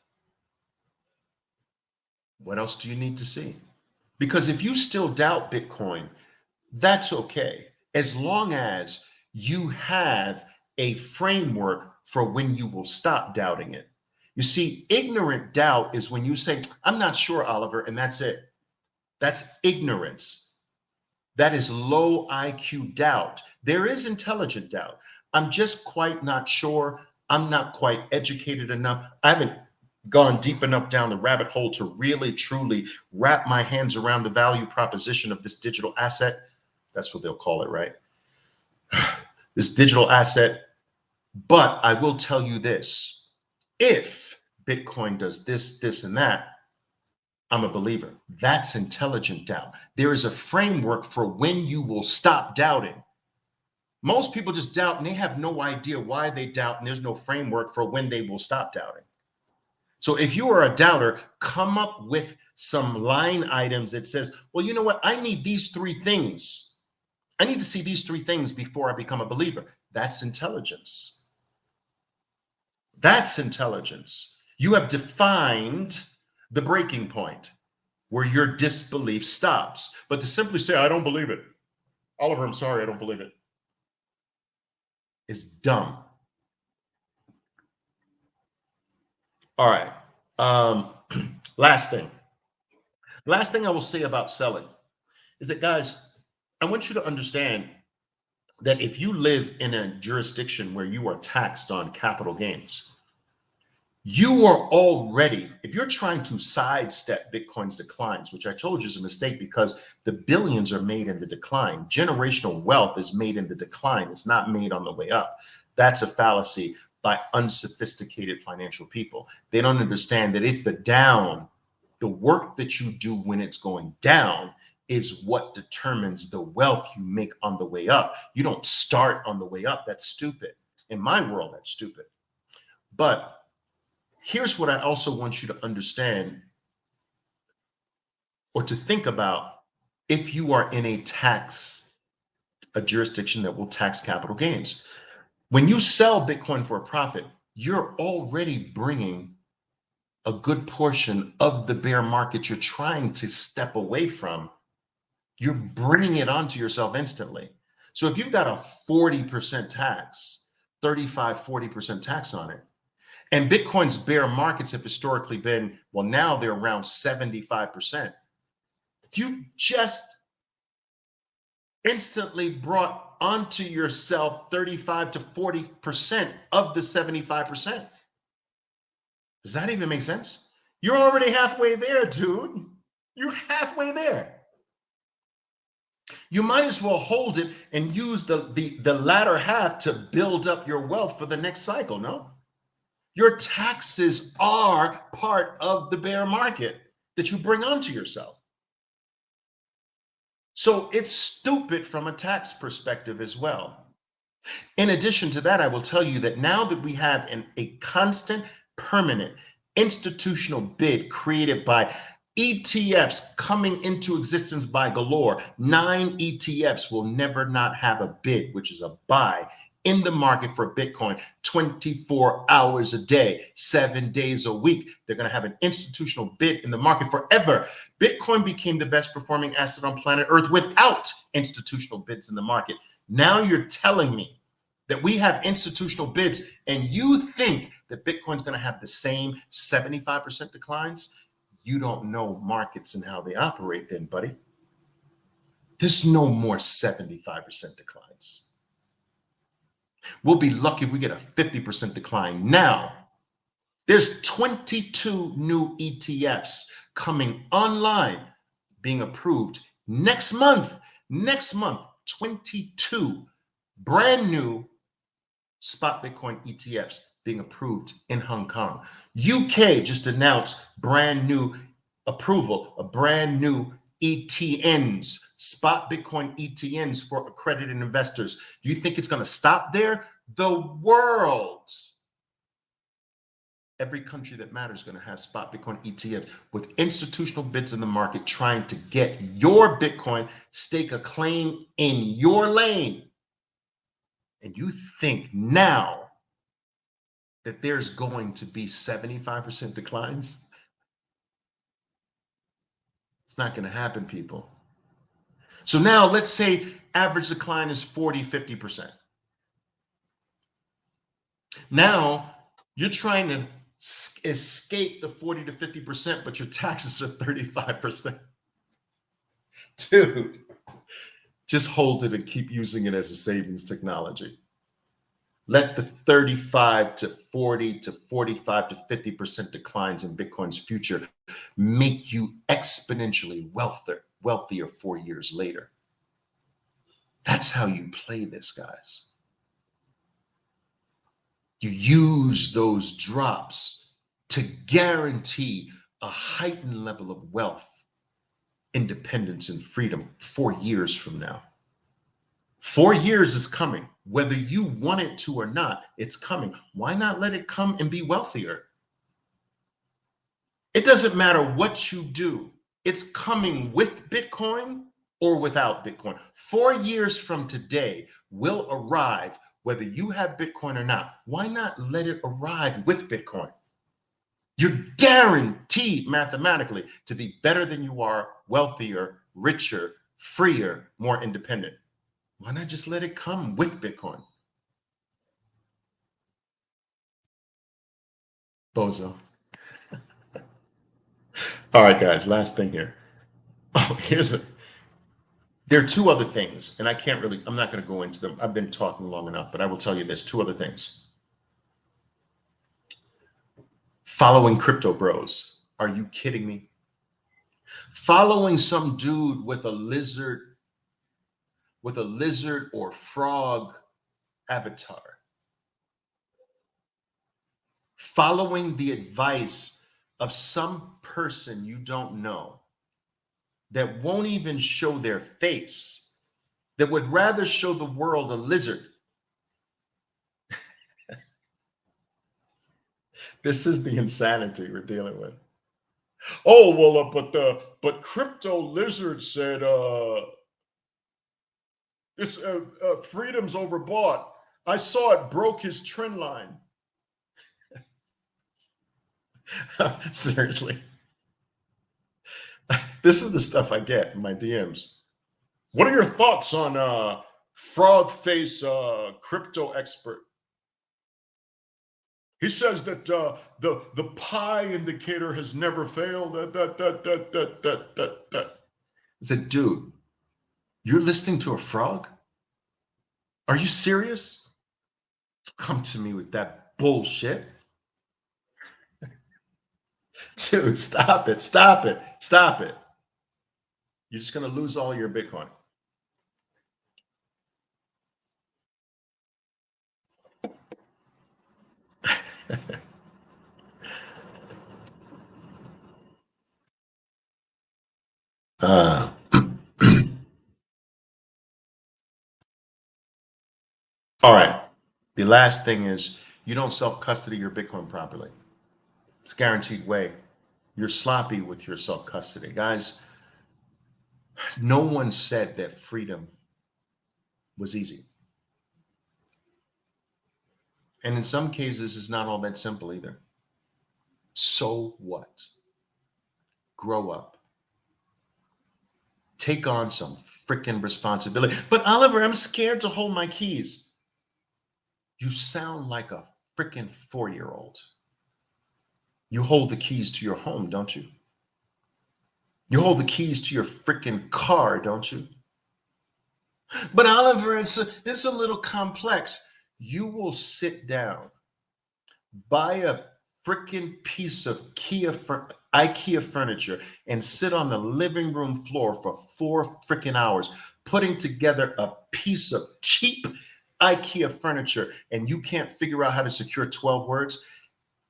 what else do you need to see? Because if you still doubt Bitcoin, that's okay, as long as you have a framework for when you will stop doubting it. You see, ignorant doubt is when you say, I'm not sure, Oliver, and that's it. That's ignorance. That is low IQ doubt. There is intelligent doubt. I'm just quite not sure. I'm not quite educated enough. I haven't gone deep enough down the rabbit hole to really, truly wrap my hands around the value proposition of this digital asset. That's what they'll call it, right? This digital asset. But I will tell you this. If Bitcoin does this, this, and that, I'm a believer. That's intelligent doubt. There is a framework for when you will stop doubting. Most people just doubt and they have no idea why they doubt, and there's no framework for when they will stop doubting. So if you are a doubter, come up with some line items that says, well, you know what? I need these 3 things. I need to see these 3 things before I become a believer. That's intelligence. That's intelligence. You have defined the breaking point where your disbelief stops. But to simply say, I don't believe it, Oliver, I'm sorry, I don't believe it. It's dumb. All right. Last thing. Last thing I will say about selling is that, guys, I want you to understand that if you live in a jurisdiction where you are taxed on capital gains, you are already, if you're trying to sidestep Bitcoin's declines, which I told you is a mistake because the billions are made in the decline. Generational wealth is made in the decline. It's not made on the way up. That's a fallacy by unsophisticated financial people. They don't understand that it's the down, the work that you do when it's going down is what determines the wealth you make on the way up. You don't start on the way up. That's stupid. In my world, that's stupid. But here's what I also want you to understand or to think about if you are in a jurisdiction that will tax capital gains. When you sell Bitcoin for a profit, you're already bringing a good portion of the bear market you're trying to step away from. You're bringing it onto yourself instantly. So if you've got a 40% tax, 40% tax on it, and Bitcoin's bear markets have historically been, well, now they're around 75%. You just instantly brought onto yourself 35 to 40% of the 75%. Does that even make sense? You're already halfway there, dude. You're halfway there. You might as well hold it and use the latter half to build up your wealth for the next cycle, no? Your taxes are part of the bear market that you bring onto yourself. So it's stupid from a tax perspective as well. In addition to that, I will tell you that now that we have a constant, permanent institutional bid created by ETFs coming into existence by galore, 9 ETFs will never not have a bid, which is a buy in the market for Bitcoin 24 hours a day, 7 days a week. They're going to have an institutional bid in the market forever. Bitcoin became the best performing asset on planet Earth without institutional bids in the market. Now you're telling me that we have institutional bids and you think that Bitcoin's going to have the same 75% declines? You don't know markets and how they operate then, buddy. There's no more 75% declines. We'll be lucky if we get a 50% decline. Now, there's 22 new ETFs coming online, being approved next month. Next month, 22 brand new spot Bitcoin ETFs being approved in Hong Kong. UK just announced brand new approval, a brand new ETNs, spot Bitcoin ETNs for accredited investors. Do you think it's going to stop there? The world, every country that matters is going to have spot Bitcoin ETFs with institutional bids in the market trying to get your Bitcoin, stake a claim in your lane. And you think now that there's going to be 75% declines? It's not going to happen, people. So now let's say average decline is 40, 50%. Now you're trying to escape the 40 to 50%, but your taxes are 35%. Dude, just hold it and keep using it as a savings technology. Let the 35 to 40 to 45 to 50% declines in Bitcoin's future make you exponentially wealthier 4 years later. That's how you play this, guys. You use those drops to guarantee a heightened level of wealth, independence, and freedom 4 years from now. 4 years is coming. Whether you want it to or not, it's coming. Why not let it come and be wealthier? It doesn't matter what you do. It's coming with Bitcoin or without Bitcoin. 4 years from today will arrive whether you have Bitcoin or not. Why not let it arrive with Bitcoin? You're guaranteed mathematically to be better than you are, wealthier, richer, freer, more independent. Why not just let it come with Bitcoin? Bozo. All right, guys, last thing here. Oh, there are two other things, and I'm not going to go into them. I've been talking long enough, but I will tell you there's two other things. Following crypto bros. Are you kidding me? Following some dude with a lizard or frog avatar. Following the advice of some person you don't know that won't even show their face, that would rather show the world a lizard. This is the insanity we're dealing with. Oh, well, but Crypto Lizard said it's freedom's overbought. I saw it broke his trend line. Seriously. This is the stuff I get in my DMs. What are your thoughts on frog face crypto expert? He says that the pi indicator has never failed. I said, dude, you're listening to a frog? Are you serious? Come to me with that bullshit. Dude, stop it. Stop it. Stop it. You're just going to lose all your Bitcoin. All right. The last thing is you don't self-custody your Bitcoin properly. It's a guaranteed way. You're sloppy with your self-custody. Guys, no one said that freedom was easy. And in some cases, it's not all that simple either. So what? Grow up. Take on some freaking responsibility. But Oliver, I'm scared to hold my keys. You sound like a freaking 4-year-old. You hold the keys to your home, don't you? You hold the keys to your freaking car, don't you? But Oliver, it's a little complex. You will sit down, buy a freaking piece of IKEA furniture and sit on the living room floor for 4 freaking hours, putting together a piece of cheap IKEA furniture, and you can't figure out how to secure 12 words?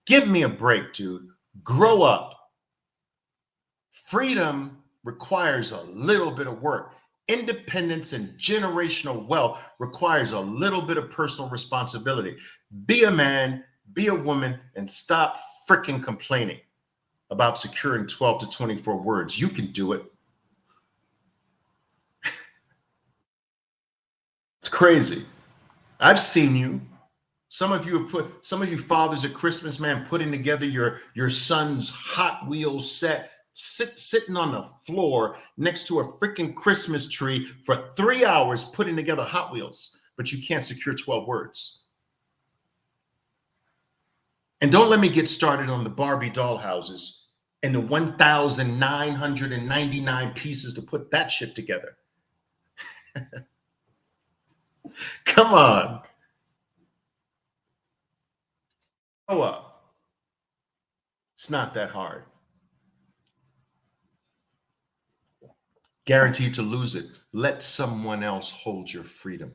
Give me a break, dude. Grow up. Freedom requires a little bit of work. Independence and generational wealth requires a little bit of personal responsibility. Be a man, be a woman, and stop freaking complaining about securing 12 to 24 words. You can do it. It's crazy. I've seen you. Some of you fathers at Christmas, man, putting together your son's Hot Wheels set, sitting on the floor next to a freaking Christmas tree for 3 hours putting together Hot Wheels, but you can't secure 12 words. And don't let me get started on the Barbie doll houses and the 1,999 pieces to put that shit together. Come on. Grow up. It's not that hard. Guaranteed to lose it. Let someone else hold your freedom.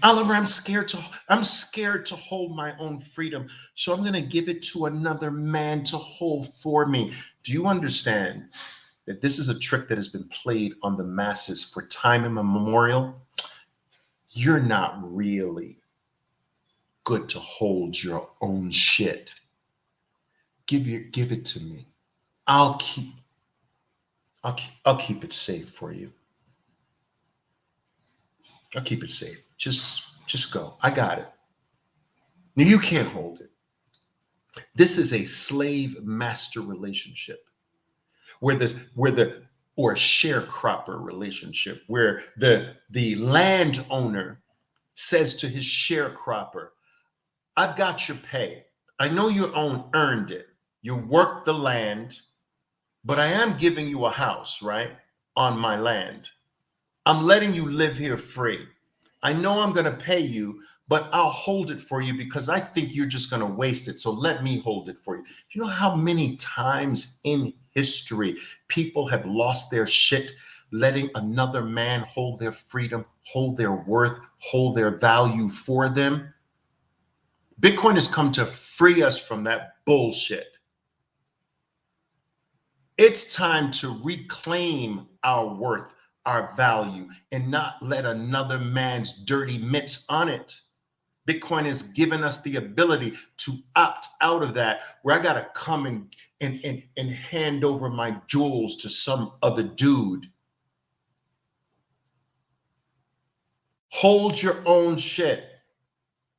Oliver, I'm scared to hold my own freedom, so I'm going to give it to another man to hold for me. Do you understand that this is a trick that has been played on the masses for time immemorial? You're not really good to hold your own shit. Give it to me. I'll keep it safe for you. I'll keep it safe. Just go. I got it. Now you can't hold it. This is a slave master relationship where the or a sharecropper relationship where the landowner says to his sharecropper, I've got your pay. I know you earned it. You worked the land, but I am giving you a house, right, on my land. I'm letting you live here free. I know I'm going to pay you, but I'll hold it for you because I think you're just going to waste it. So let me hold it for you. You know how many times in history people have lost their shit letting another man hold their freedom, hold their worth, hold their value for them? Bitcoin has come to free us from that bullshit. It's time to reclaim our worth, our value, and not let another man's dirty mitts on it. Bitcoin has given us the ability to opt out of that, where I got to come and hand over my jewels to some other dude. Hold your own shit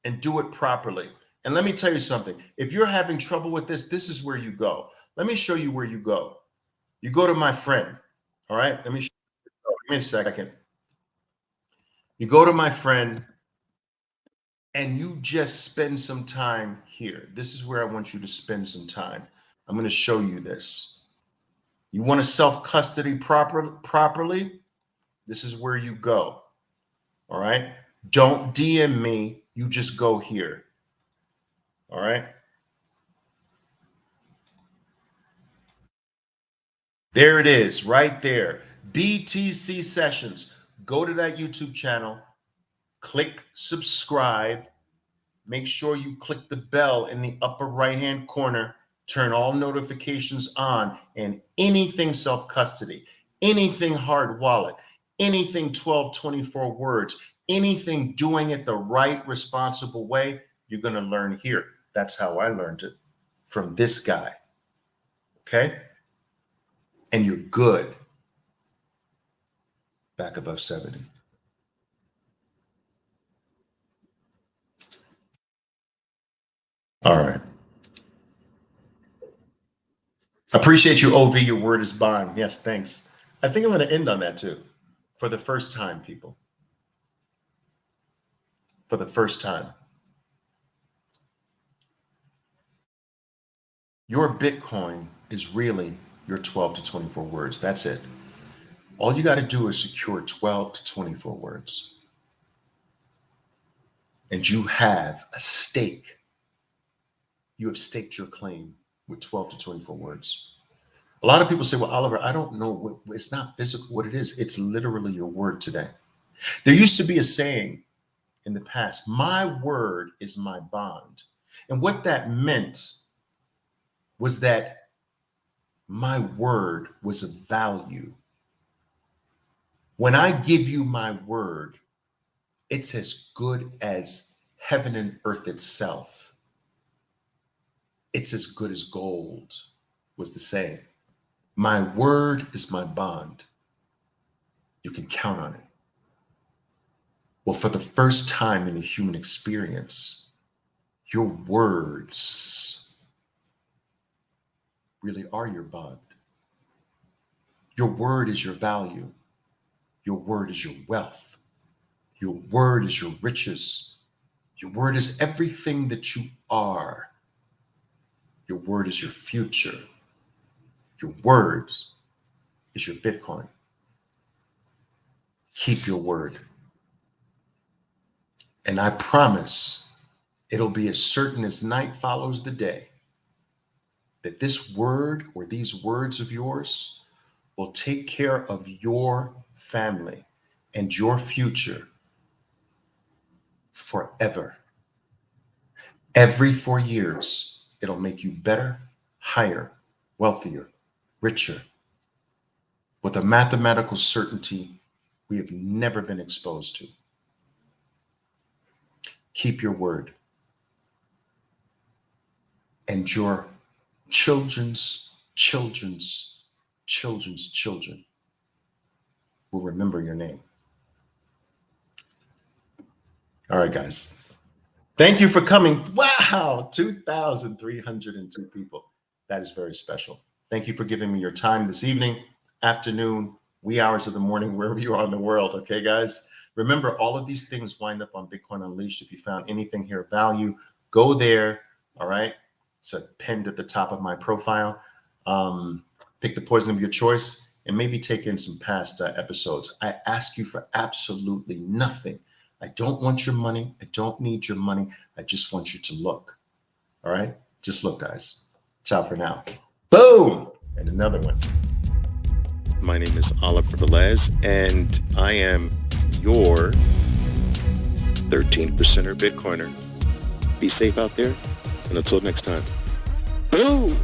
and do it properly. And let me tell you something. If you're having trouble with this, this is where you go. Let me show you where you go. You go to my friend. All right. Let me show you. Give me a second. You go to my friend and you just spend some time here. This is where I want you to spend some time. I'm going to show you this. You want to self-custody properly? This is where you go. All right. Don't DM me. You just go here. All right. There it is right there. BTC Sessions. Go to that YouTube channel, click subscribe. Make sure you click the bell in the upper right-hand corner, turn all notifications on, and anything self-custody, anything hard wallet, anything 1224 words, anything doing it the right, responsible way, you're going to learn here. That's how I learned it, from this guy. Okay? And you're good. Back above 70. All right. Appreciate you, OV. Your word is bond. Yes, thanks. I think I'm going to end on that too. For the first time, people. For the first time. Your Bitcoin is really your 12 to 24 words. That's it. All you got to do is secure 12 to 24 words. And you have a stake. You have staked your claim with 12 to 24 words. A lot of people say, well, Oliver, I don't know. It's not physical what it is. It's literally your word today. There used to be a saying in the past, my word is my bond. And what that meant was that my word was of value. When I give you my word, it's as good as heaven and earth itself. It's as good as gold, was the saying. My word is my bond. You can count on it. Well, for the first time in the human experience, your words really are your bond. Your word is your value. Your word is your wealth. Your word is your riches. Your word is everything that you are. Your word is your future. Your words is your Bitcoin. Keep your word. And I promise it'll be as certain as night follows the day that this word or these words of yours will take care of your family and your future forever. Every 4 years, it'll make you better, higher, wealthier, richer, with a mathematical certainty we have never been exposed to. Keep your word. And your children's children's children's children will remember your name. All right, guys. Thank you for coming. Wow, 2,302 people. That is very special. Thank you for giving me your time this evening. afternoon, wee hours of the morning, wherever you are in the world. Okay, guys? Remember, all of these things wind up on Bitcoin Unleashed. If you found anything here of value, go there. All right. It's pinned at the top of my profile. Pick the poison of your choice and maybe take in some past episodes. I ask you for absolutely nothing. I don't want your money. I don't need your money. I just want you to look. All right. Just look, guys. Ciao for now. Boom. And another one. My name is Oliver Velez, and I am your 13%er Bitcoiner. Be safe out there, and until next time. Boom!